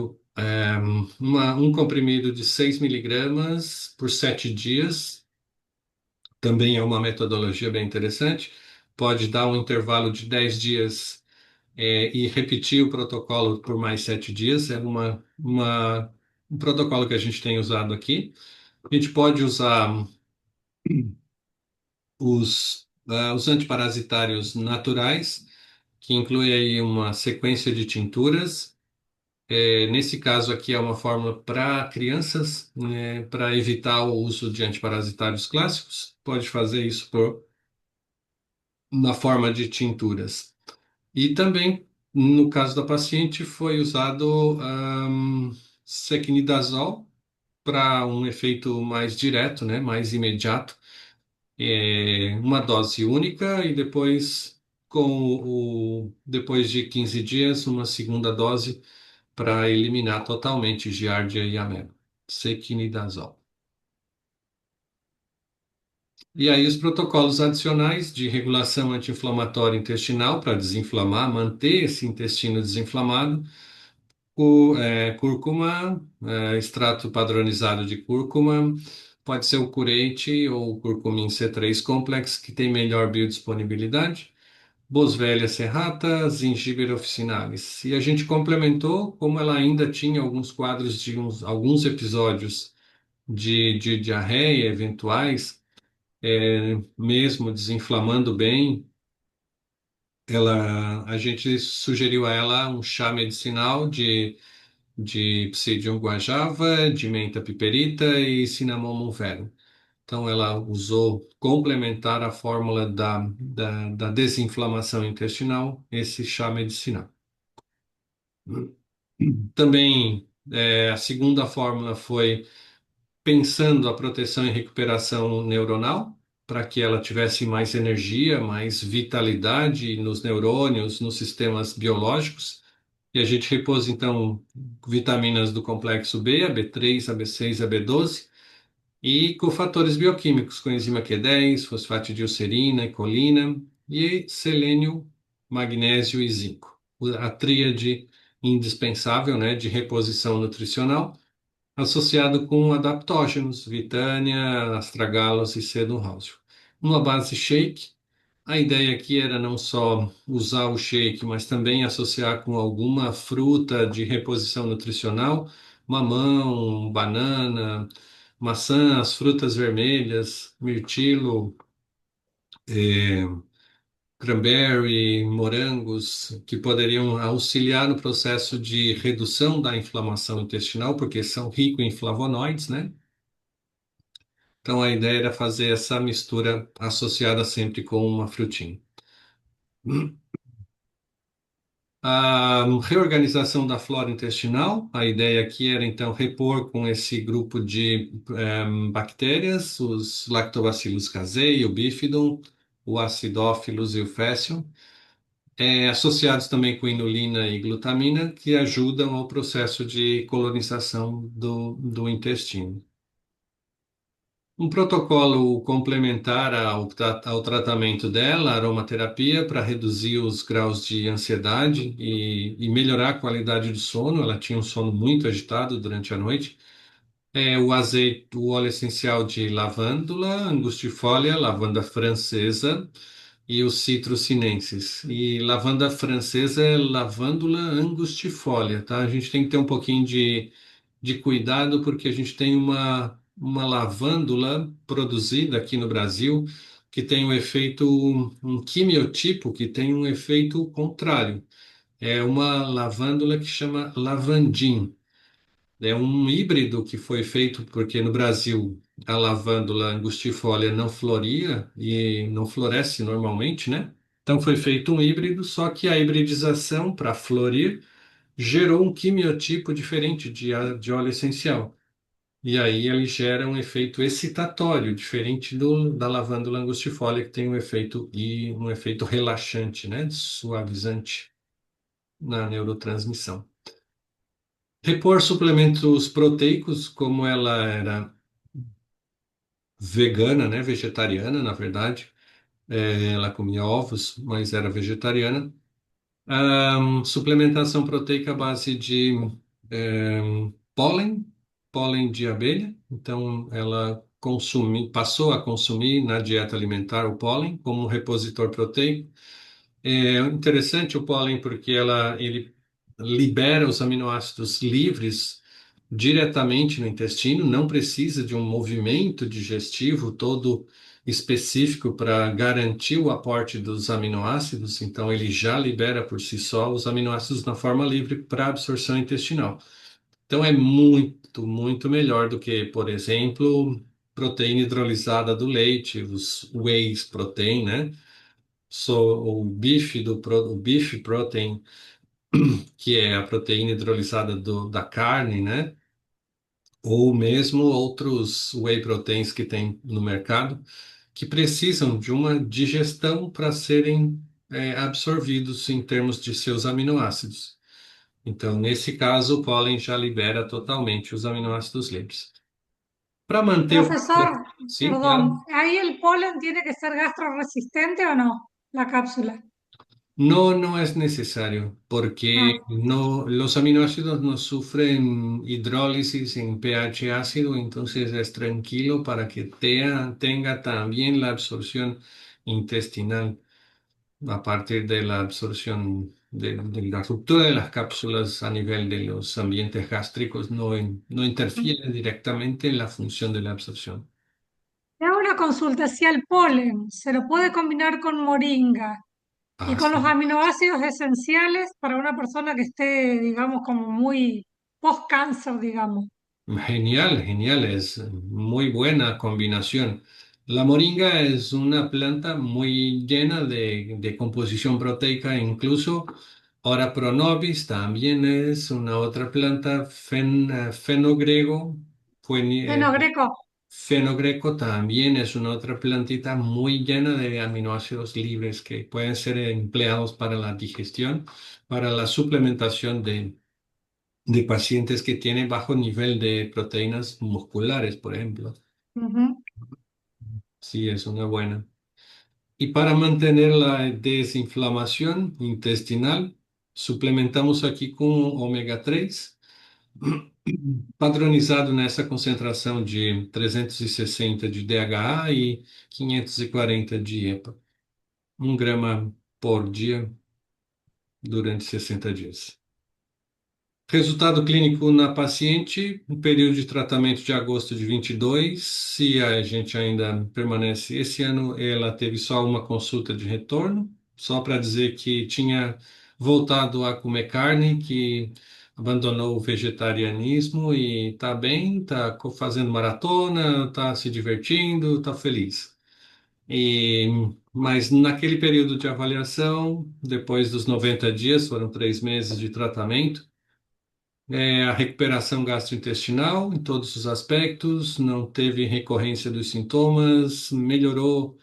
um comprimido de 6 miligramas por 7 dias. Também é uma metodologia bem interessante. Pode dar um intervalo de 10 dias e repetir o protocolo por mais 7 dias. É um protocolo que a gente tem usado aqui. A gente pode usar os antiparasitários naturais, que inclui aí uma sequência de tinturas. Nesse caso aqui é uma fórmula para crianças, né, para evitar o uso de antiparasitários clássicos. Pode fazer isso na forma de tinturas. E também, no caso da paciente, foi usado secnidazol para um efeito mais direto, né, mais imediato. Uma dose única e depois, depois de 15 dias, uma segunda dose para eliminar totalmente giardia e ameba, sequinidazol. E aí os protocolos adicionais de regulação anti-inflamatória intestinal para desinflamar, manter esse intestino desinflamado, cúrcuma, extrato padronizado de cúrcuma, pode ser o curate ou o curcumin C3 complex, que tem melhor biodisponibilidade. Boswellia serrata, Zingiber officinalis. E a gente complementou, como ela ainda tinha alguns quadros de alguns episódios de diarreia eventuais, mesmo desinflamando bem, a gente sugeriu a ela um chá medicinal de Psidium guajava, de menta piperita e cinnamomum verum. Então, ela usou complementar a fórmula da desinflamação intestinal, esse chá medicinal. Também, a segunda fórmula foi pensando a proteção e recuperação neuronal, para que ela tivesse mais energia, mais vitalidade nos neurônios, nos sistemas biológicos. E a gente repôs, então, vitaminas do complexo B, a B3, a B6, a B12, e cofatores bioquímicos, coenzima Q10, fosfatidilcerina e colina, e selênio, magnésio e zinco. A tríade indispensável, né, de reposição nutricional, associado com adaptógenos, Vitânia, Astragalus e Sedum-Hálsio. Uma base shake, a ideia aqui era não só usar o shake, mas também associar com alguma fruta de reposição nutricional, mamão, banana, maçã, as frutas vermelhas, mirtilo, cranberry, morangos, que poderiam auxiliar no processo de redução da inflamação intestinal, porque são ricos em flavonoides, né? Então a ideia era fazer essa mistura associada sempre com uma frutinha. A reorganização da flora intestinal, a ideia aqui era então repor com esse grupo de bactérias, os Lactobacillus casei, o Bifidum, o Acidófilos e o Faecium, associados também com inulina e glutamina, que ajudam ao processo de colonização do intestino. Um protocolo complementar ao tratamento dela, a aromaterapia, para reduzir os graus de ansiedade e melhorar a qualidade do sono. Ela tinha um sono muito agitado durante a noite. O azeite, o óleo essencial de lavândula, angustifólia, lavanda francesa, e os citrussinenses. E lavanda francesa é Lavandula angustifolia, tá? A gente tem que ter um pouquinho de cuidado porque a gente tem uma lavândula produzida aqui no Brasil que tem um efeito, um quimiotipo que tem um efeito contrário. É uma lavândula que chama lavandim. É um híbrido que foi feito porque no Brasil a lavândula angustifolia não floria e não floresce normalmente, né? Então foi feito um híbrido, só que a hibridização para florir gerou um quimiotipo diferente de óleo essencial. E aí ele gera um efeito excitatório, diferente da lavândula angustifolia, que tem um efeito relaxante, né? Suavizante na neurotransmissão. Repor suplementos proteicos, como ela era vegana, né, vegetariana, na verdade, ela comia ovos, mas era vegetariana. Suplementação proteica à base de pólen, pólen de abelha. Então, passou a consumir na dieta alimentar o pólen como um repositor proteico. É interessante o pólen porque ele libera os aminoácidos livres diretamente no intestino, não precisa de um movimento digestivo todo específico para garantir o aporte dos aminoácidos, então ele já libera por si só os aminoácidos na forma livre para absorção intestinal. Então é muito, muito melhor do que, por exemplo, proteína hidrolisada do leite, os whey protein, né? O bife o beef protein, que é a proteína hidrolisada da carne, né? Ou mesmo outros whey proteins que tem no mercado, que precisam de uma digestão para serem absorvidos em termos de seus aminoácidos. Então, nesse caso, o pólen já libera totalmente os aminoácidos livres. Para manter o... Profesor, Sim, claro. perdón, ¿ahí el polen tiene que ser gastroresistente o no? La cápsula. No, no es necesario, porque Ah, no, los aminoácidos no sufren hidrólisis en pH ácido, entonces es tranquilo para que tenga también la absorción intestinal a partir de la absorción de la ruptura de las cápsulas a nivel de los ambientes gástricos, no interfiere directamente en la función de la absorción. te hago una consulta. Si al polen se lo puede combinar con moringa y Ah, con los sí. aminoácidos esenciales para una persona que esté, digamos, como muy post-cáncer, digamos. Genial, genial, es muy buena combinación. La moringa es una planta muy llena de composición proteica, incluso Ora pronobis también es una otra planta, fenogrego, Bueno, Greco. fenogreco también es una otra plantita muy llena de aminoácidos libres que pueden ser empleados para la digestión, para la suplementación de pacientes que tienen bajo nivel de proteínas musculares, por ejemplo. Ujú. Sí, es una buena. Y para mantener la desinflamación intestinal, suplementamos aquí com ômega 3, padronizado nessa concentração de 360 de DHA e 540 de EPA. 1 grama por dia durante 60 dias. Resultado clínico na paciente, um período de tratamento de agosto de 22. Se a gente ainda permanece esse ano, ela teve só uma consulta de retorno, só para dizer que tinha voltado a comer carne, que abandonou o vegetarianismo e está bem, está fazendo maratona, está se divertindo, está feliz. E, mas naquele período de avaliação, depois dos 90 dias, foram 3 meses de tratamento, a recuperação gastrointestinal em todos os aspectos, não teve recorrência dos sintomas, melhorou,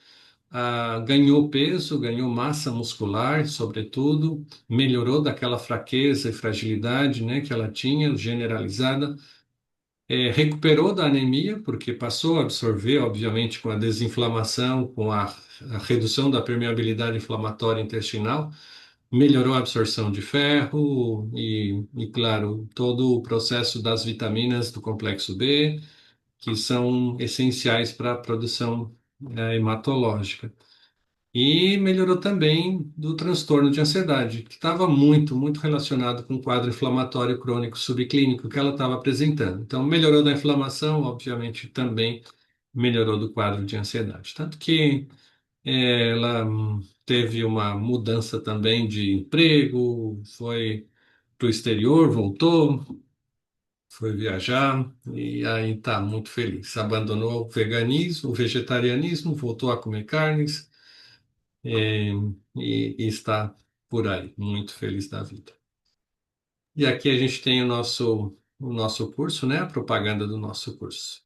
ganhou peso, ganhou massa muscular, sobretudo, melhorou daquela fraqueza e fragilidade, né, que ela tinha, generalizada, recuperou da anemia, porque passou a absorver, obviamente, com a desinflamação, com a redução da permeabilidade inflamatória intestinal, melhorou a absorção de ferro claro, todo o processo das vitaminas do complexo B, que são essenciais para a produção hematológica. E melhorou também do transtorno de ansiedade, que estava muito relacionado com o quadro inflamatório crônico subclínico que ela estava apresentando. Então, melhorou da inflamação, obviamente, também melhorou do quadro de ansiedade. Tanto que ela teve uma mudança também de emprego, foi para o exterior, voltou, foi viajar e aí está muito feliz. Abandonou o veganismo, o vegetarianismo, voltou a comer carnes é, e está por aí, muito feliz da vida. E aqui a gente tem o nosso curso, né? A propaganda do nosso curso.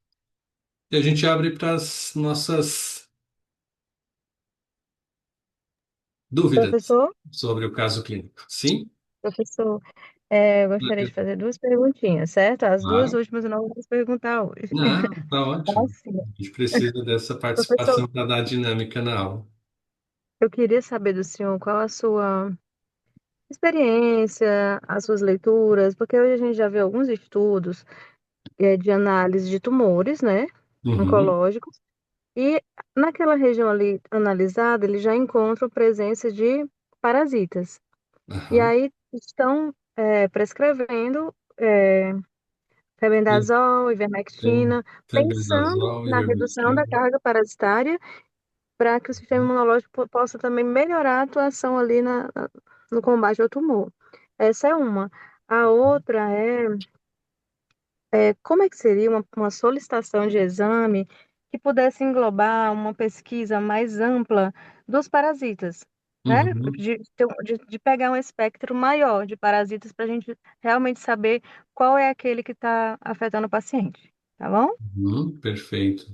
E a gente abre para as nossas dúvidas Professor, sobre o caso clínico. Sim? professor, eu gostaria de fazer duas perguntinhas, certo? As duas Claro. últimas eu não vou perguntar hoje. Não, tá Tá ótimo. assim. A gente precisa dessa Professor, participação para dar dinâmica na aula. eu queria saber do senhor qual a sua experiência, as suas leituras, porque hoje a gente já vê alguns estudos de análise de tumores, né, Uhum. oncológicos, e naquela região ali analisada, eles já encontram presença de parasitas. E Aham. aí estão prescrevendo febendazol, Tem ivermectina, pensando Febendazol, na redução da ivermectina. carga parasitária para que o sistema imunológico possa também melhorar a atuação ali no combate ao tumor. Essa é uma. A outra como é que seria uma solicitação de exame que pudesse englobar uma pesquisa mais ampla dos parasitas, né? Uhum. De pegar um espectro maior de parasitas para a gente realmente saber qual é aquele que está afetando o paciente, tá bom? Uhum. Perfeito.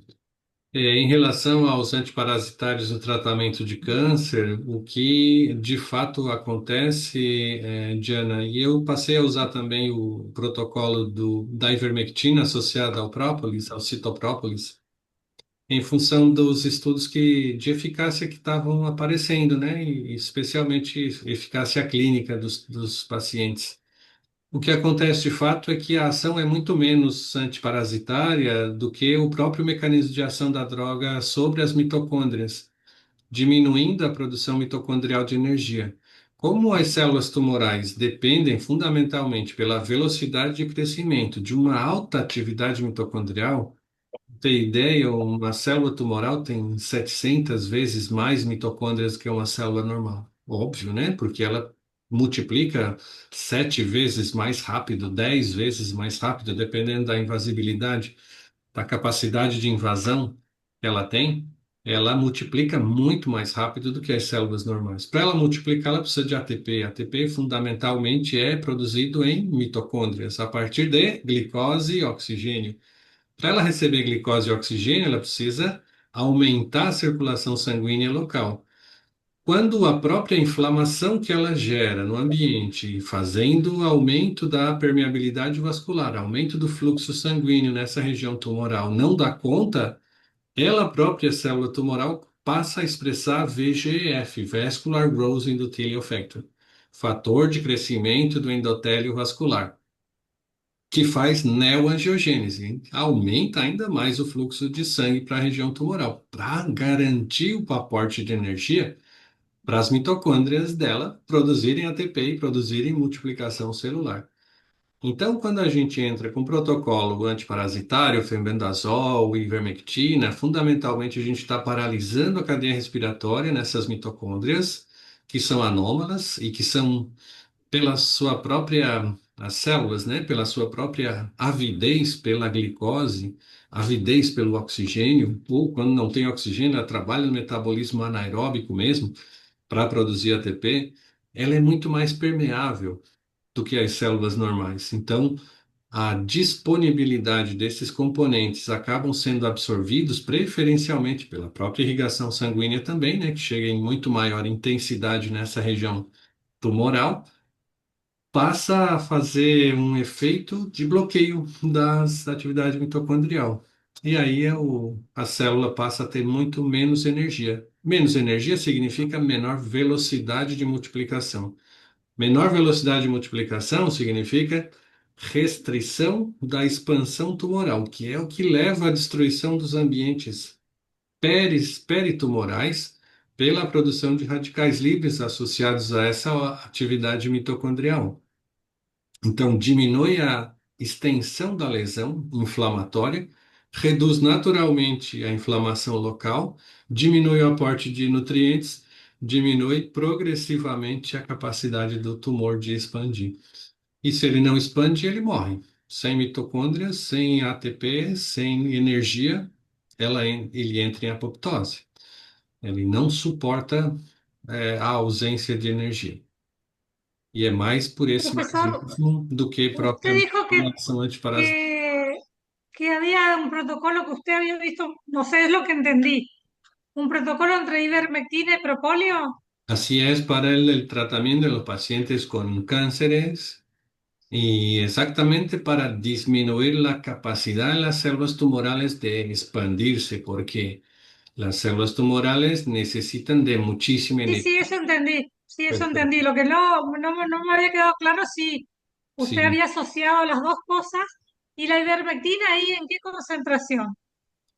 Em relação aos antiparasitários no tratamento de câncer, o que de fato acontece, Diana, e eu passei a usar também o protocolo da ivermectina associada ao própolis, ao citoprópolis, em função dos estudos de eficácia que estavam aparecendo, né? E especialmente eficácia clínica dos pacientes. O que acontece de fato é que a ação é muito menos antiparasitária do que o próprio mecanismo de ação da droga sobre as mitocôndrias, diminuindo a produção mitocondrial de energia. Como as células tumorais dependem fundamentalmente pela velocidade de crescimento de uma alta atividade mitocondrial, ter ideia, uma célula tumoral tem 700 vezes mais mitocôndrias que uma célula normal. Óbvio, né? Porque ela multiplica 7 vezes mais rápido, 10 vezes mais rápido, dependendo da invasibilidade, da capacidade de invasão que ela tem. Ela multiplica muito mais rápido do que as células normais. Para ela multiplicar, ela precisa de ATP. ATP fundamentalmente é produzido em mitocôndrias, a partir de glicose e oxigênio. Para ela receber glicose e oxigênio, ela precisa aumentar a circulação sanguínea local. Quando a própria inflamação que ela gera no ambiente, fazendo aumento da permeabilidade vascular, aumento do fluxo sanguíneo nessa região tumoral, não dá conta, ela própria, célula tumoral, passa a expressar VGF, Vascular Growth Endothelial Factor, fator de crescimento do endotélio vascular, que faz neoangiogênese, hein? Aumenta ainda mais o fluxo de sangue para a região tumoral, para garantir o aporte de energia para as mitocôndrias dela produzirem ATP e produzirem multiplicação celular. Então, quando a gente entra com protocolo antiparasitário, fenbendazol, ivermectina, fundamentalmente a gente está paralisando a cadeia respiratória nessas mitocôndrias, que são anômalas e que são pela sua própria, as células, né, pela sua própria avidez pela glicose, avidez pelo oxigênio, ou quando não tem oxigênio, ela trabalha no metabolismo anaeróbico mesmo, para produzir ATP, ela é muito mais permeável do que as células normais. Então, a disponibilidade desses componentes acabam sendo absorvidos preferencialmente pela própria irrigação sanguínea também, né, que chega em muito maior intensidade nessa região tumoral, passa a fazer um efeito de bloqueio da atividade mitocondrial. E aí a célula passa a ter muito menos energia. Menos energia significa menor velocidade de multiplicação. Menor velocidade de multiplicação significa restrição da expansão tumoral, que é o que leva à destruição dos ambientes peritumorais pela produção de radicais livres associados a essa atividade mitocondrial. Então, diminui a extensão da lesão inflamatória, reduz naturalmente a inflamação local, diminui o aporte de nutrientes, diminui progressivamente a capacidade do tumor de expandir. E se ele não expande, ele morre. Sem mitocôndrias, sem ATP, sem energia, ele entra em apoptose. Ele não suporta, a ausência de energia. E é mais por esse Profesor, mecanismo do que usted propriamente dijo uma ação antiparasitária. que, que había un protocolo que usted había visto, no sé, es lo que entendí, un protocolo entre ivermectina y propóleo. Así es para el tratamiento de los pacientes con cánceres y exactamente para disminuir la capacidad de las células tumorales de expandirse, porque las células tumorales necesitan de muchísima Sí, energía. sí, eso entendí, sí, eso entendí. Perfecto. Lo que no me había quedado claro si usted Sí. había asociado las dos cosas y la ivermectina ahí en qué concentración.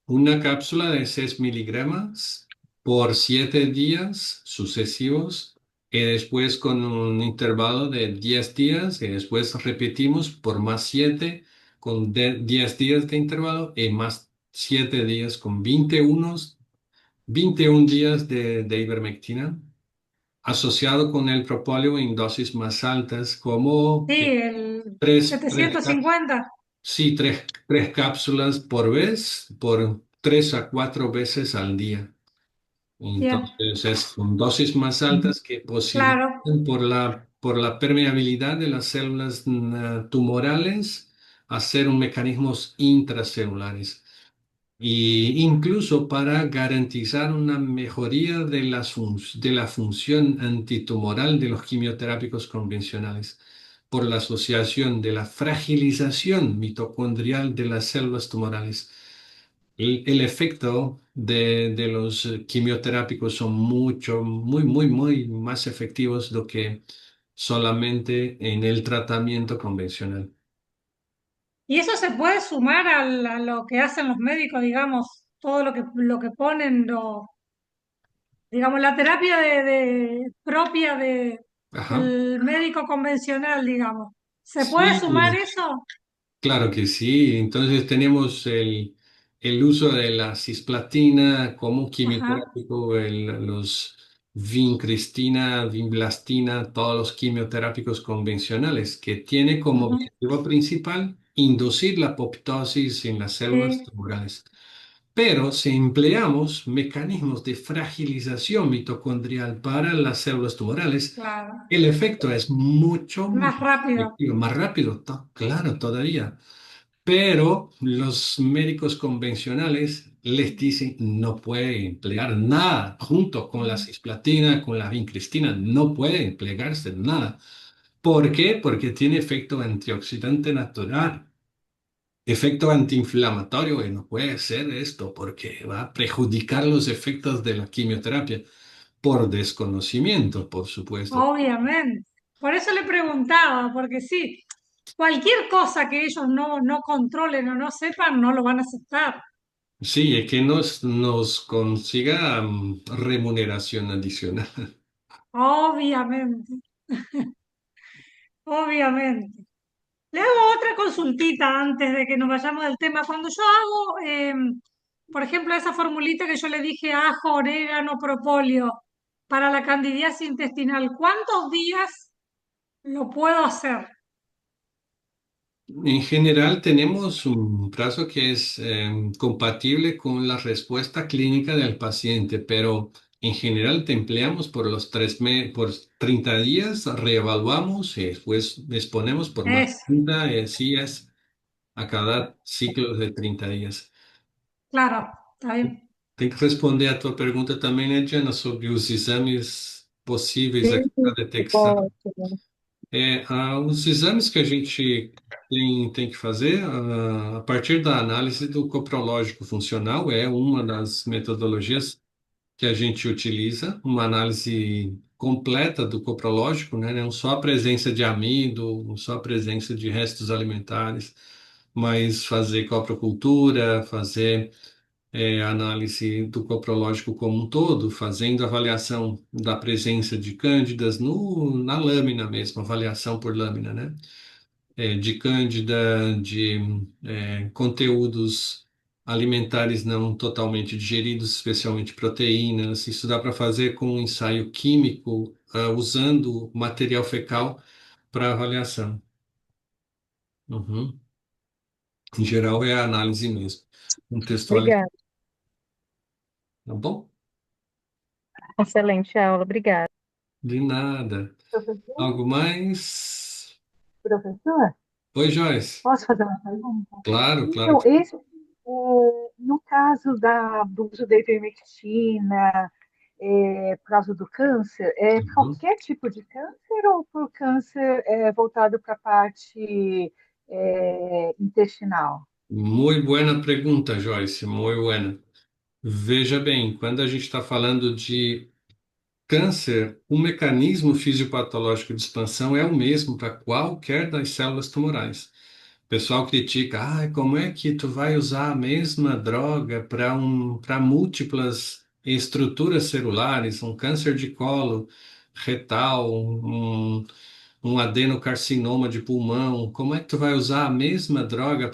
Una cápsula de 6 miligramos por 7 días sucesivos y después con un intervalo de 10 días y después repetimos por más 7 con 10 días de intervalo y más 7 días con 21 días de ivermectina asociado con el propóleo en dosis más altas como Sí, que el tres 750. sí, tres cápsulas por vez, por 3 a 4 veces al día. Bien, Entonces, son dosis más altas que claro. posibilitan por la permeabilidad de las células tumorales hacer un mecanismos intracelulares. Y incluso para garantizar una mejoría de la función antitumoral de los quimioterápicos convencionales por la asociación de la fragilización mitocondrial de las células tumorales. El efecto de los quimioterápicos son muy más efectivos do que solamente en el tratamiento convencional. Y eso se puede sumar a lo que hacen los médicos, digamos, todo lo que ponen, digamos, la terapia propia Ajá. del médico convencional, digamos. ¿Se puede sumar Sí, eso? claro que sí. Entonces tenemos el uso de la cisplatina como Ajá, quimioterápico, los vincristina, vinblastina, todos los quimioterápicos convencionales, que tiene como ujú, objetivo principal inducir la apoptosis en las células sí, tumorales. Pero si empleamos mecanismos de fragilización mitocondrial para las células tumorales, claro. el efecto es mucho más Más rápido. efectivo, más rápido, claro, todavía. Pero los médicos convencionales les dicen no puede emplear nada junto con la Mm. cisplatina, con la vincristina, no puede emplearse nada. ¿Por qué? Porque tiene efecto antioxidante natural. Efecto antiinflamatorio, y no puede ser esto porque va a perjudicar los efectos de la quimioterapia por desconocimiento, por supuesto. Obviamente. Por eso le preguntaba, porque sí, cualquier cosa que ellos no controlen o no sepan, no lo van a aceptar. Sí, es que nos consiga remuneración adicional. Obviamente, obviamente. Le hago otra consultita antes de que nos vayamos del tema. Cuando yo hago, por ejemplo, esa formulita que yo le dije, ajo, orégano, propóleo, para la candidiasis intestinal, ¿cuántos días lo puedo hacer? En general tenemos un plazo que es compatible con la respuesta clínica del paciente, pero en general te empleamos por por 30 días, reevaluamos y después exponemos por más Es, 30 días a cada ciclo de 30 días. claro, está bien. Tem que responder a tua pergunta também, né, Diana, sobre os exames possíveis aqui para Sim, detecção. ótimo. Os exames que a gente tem que fazer, a partir da análise do coprológico funcional, é uma das metodologias que a gente utiliza, uma análise completa do coprológico, né, não só a presença de amido, não só a presença de restos alimentares, mas fazer coprocultura, fazer a análise do coprológico como um todo, fazendo avaliação da presença de cândidas na lâmina mesmo, avaliação por lâmina, né? De cândida, de conteúdos alimentares não totalmente digeridos, especialmente proteínas. Isso dá para fazer com um ensaio químico, usando material fecal para avaliação. Uhum. Em geral, é a análise mesmo. Contextualizar, Obrigada. tá bom? Excelente aula, obrigada. De nada. Professor, Algo mais? professor, Oi, Joyce. posso fazer uma pergunta? Claro, claro Então, que no caso do uso da ivermectina, por causa do câncer, é sim. qualquer tipo de câncer ou por câncer voltado para a parte intestinal? Muito boa pergunta, Joyce. Muito buena. Veja bem, quando a gente está falando de câncer, o mecanismo fisiopatológico de expansão é o mesmo para qualquer das células tumorais. O pessoal critica, como é que tu vai usar a mesma droga para múltiplas estruturas celulares, um câncer de colo retal, um adenocarcinoma de pulmão, como é que tu vai usar a mesma droga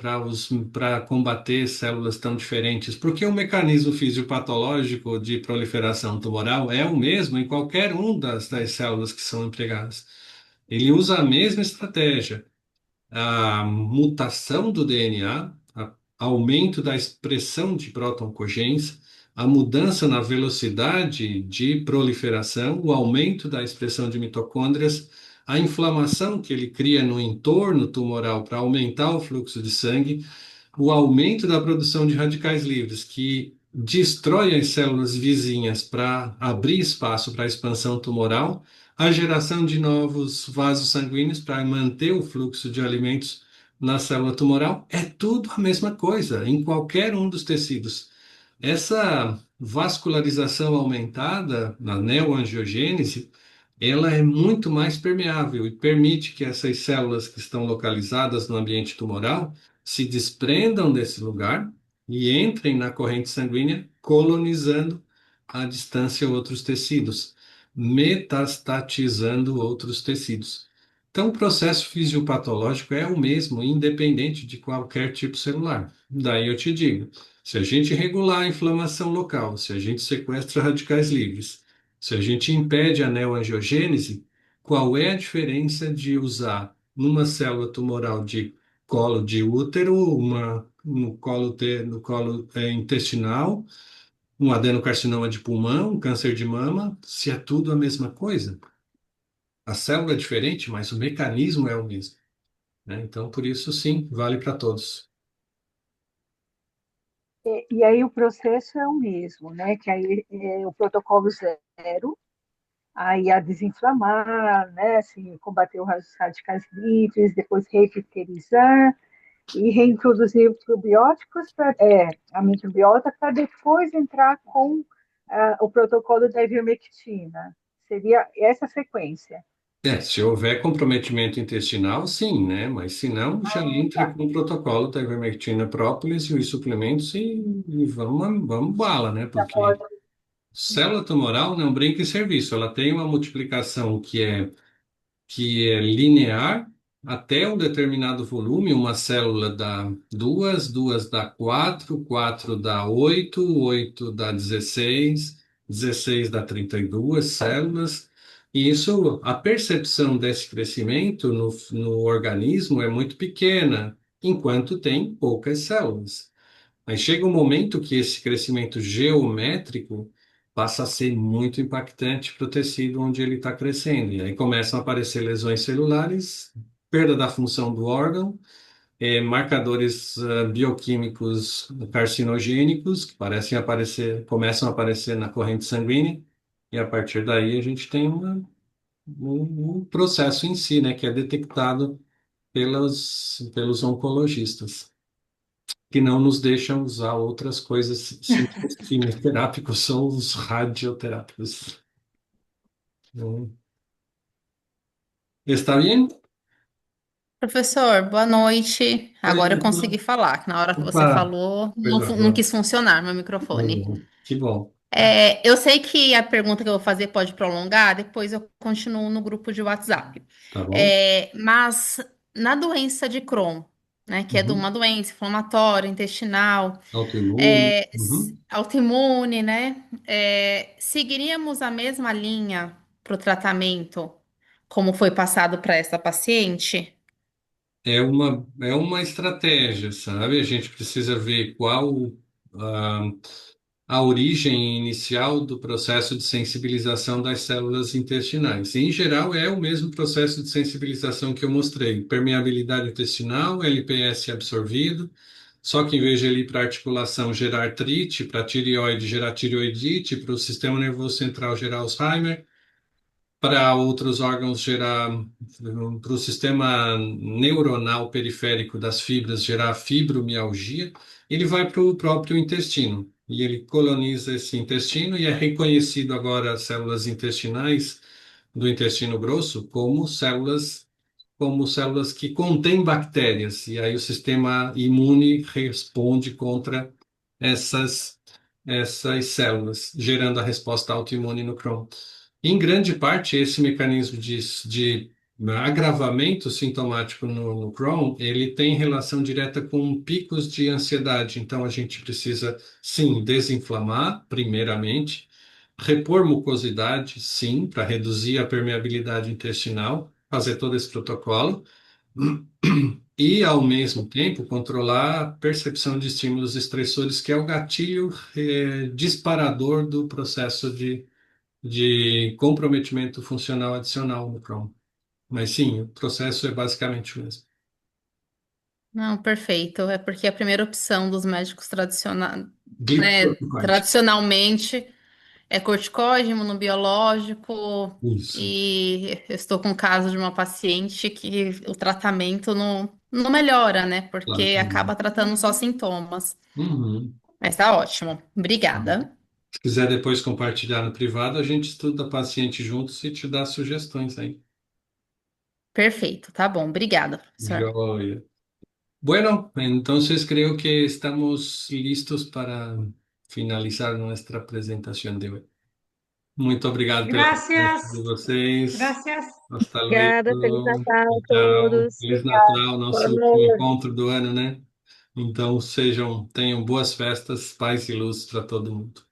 para combater células tão diferentes? Porque o mecanismo fisiopatológico de proliferação tumoral é o mesmo em qualquer um das células que são empregadas. Ele usa a mesma estratégia, a mutação do DNA, aumento da expressão de proto-oncogenes, a mudança na velocidade de proliferação, o aumento da expressão de mitocôndrias, a inflamação que ele cria no entorno tumoral para aumentar o fluxo de sangue, o aumento da produção de radicais livres, que destrói as células vizinhas para abrir espaço para a expansão tumoral, a geração de novos vasos sanguíneos para manter o fluxo de alimentos na célula tumoral, é tudo a mesma coisa em qualquer um dos tecidos. Essa vascularização aumentada na neoangiogênese, ela é muito mais permeável e permite que essas células que estão localizadas no ambiente tumoral se desprendam desse lugar e entrem na corrente sanguínea, colonizando à distância outros tecidos, metastatizando outros tecidos. Então, o processo fisiopatológico é o mesmo, independente de qualquer tipo celular. Daí eu te digo, se a gente regular a inflamação local, se a gente sequestra radicais livres, se a gente impede a neoangiogênese, qual é a diferença de usar numa célula tumoral de colo de útero, no colo intestinal, um adenocarcinoma de pulmão, um câncer de mama, se é tudo a mesma coisa? A célula é diferente, mas o mecanismo é o mesmo, né? Então, por isso, sim, vale para todos. E aí o processo é o mesmo, né? Que aí é o protocolo zero, aí a desinflamar, né? Assim, combater os radicais livres, depois reepiterizar e reintroduzir probióticos, a microbiota, para depois entrar com o protocolo da ivermectina. Seria essa sequência. Se houver comprometimento intestinal, sim, né? Mas se não, já entra Tá. com o protocolo da ivermectina própolis e os suplementos e vamos bala, né? Já Porque pode. célula tumoral não brinca em serviço, ela tem uma multiplicação que é linear até um determinado volume, uma célula dá duas, duas dá quatro, quatro dá oito, oito dá 16, 16 dá 32 células. E isso, a percepção desse crescimento no organismo é muito pequena, enquanto tem poucas células. Aí chega um momento que esse crescimento geométrico passa a ser muito impactante para o tecido onde ele está crescendo. E aí começam a aparecer lesões celulares, perda da função do órgão, marcadores bioquímicos carcinogênicos que começam a aparecer na corrente sanguínea, e a partir daí a gente tem um processo em si, né, que é detectado pelos oncologistas que não nos deixam usar outras coisas quimioterápicos, são os radioterápicos. Então, ¿está bien? Professor, boa noite. Oi, Agora eu Ângela. consegui falar, que na hora que você Opa, falou, não, coisa não boa. quis funcionar meu microfone. Que bom. Eu sei que a pergunta que eu vou fazer pode prolongar, depois eu continuo no grupo de WhatsApp. Tá bom? Mas na doença de Crohn, né, que é de Uhum. uma doença inflamatória, intestinal, Autoimune. autoimune, né? Seguiríamos a mesma linha para o tratamento como foi passado para essa paciente? É uma estratégia, sabe? A gente precisa ver qual ah, a origem inicial do processo de sensibilização das células intestinais. Em geral, é o mesmo processo de sensibilização que eu mostrei: permeabilidade intestinal, LPS absorvido, só que em vez de ele ir para a articulação gerar artrite, para a tireoide gerar tireoidite, para o sistema nervoso central gerar Alzheimer, para outros órgãos gerar, para o sistema neuronal periférico das fibras gerar fibromialgia, ele vai para o próprio intestino e ele coloniza esse intestino e é reconhecido agora as células intestinais do intestino grosso como células que contêm bactérias e aí o sistema imune responde contra essas essas células, gerando a resposta autoimune no Crohn. Em grande parte, esse mecanismo de agravamento sintomático no Crohn, ele tem relação direta com picos de ansiedade. Então, a gente precisa, sim, desinflamar, primeiramente, repor mucosidade, sim, para reduzir a permeabilidade intestinal, fazer todo esse protocolo. E, ao mesmo tempo, controlar a percepção de estímulos estressores, que é o gatilho disparador do processo de comprometimento funcional adicional no Crohn. Mas sim, o processo é basicamente o mesmo. Não, perfeito. É porque a primeira opção dos médicos né, Glicocorticoide. tradicionalmente é corticoide, imunobiológico, Isso, e eu estou com o caso de uma paciente que o tratamento não melhora, né? claro Porque que acaba não. tratando só sintomas. Uhum. Mas tá ótimo. Obrigada. Se quiser depois compartilhar no privado, a gente estuda a paciente juntos e te dá sugestões aí. Perfeito, tá bom. Obrigada, professor. Joia. Bueno, entonces creo que estamos listos para finalizar nuestra presentación de hoy. Muito obrigado pela presença Gracias, de vocês. gracias. Hasta Obrigada, Feliz luego. Natal a Tchau. todos. Feliz Natal, Boa nosso último noite. encontro do ano, né? Então, tenham boas festas, paz e luz para todo mundo.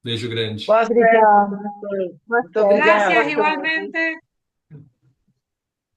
Beijo grande. Boas festas, Obrigada. professor. Boa Muito festa Gracias para obrigada. todos. igualmente.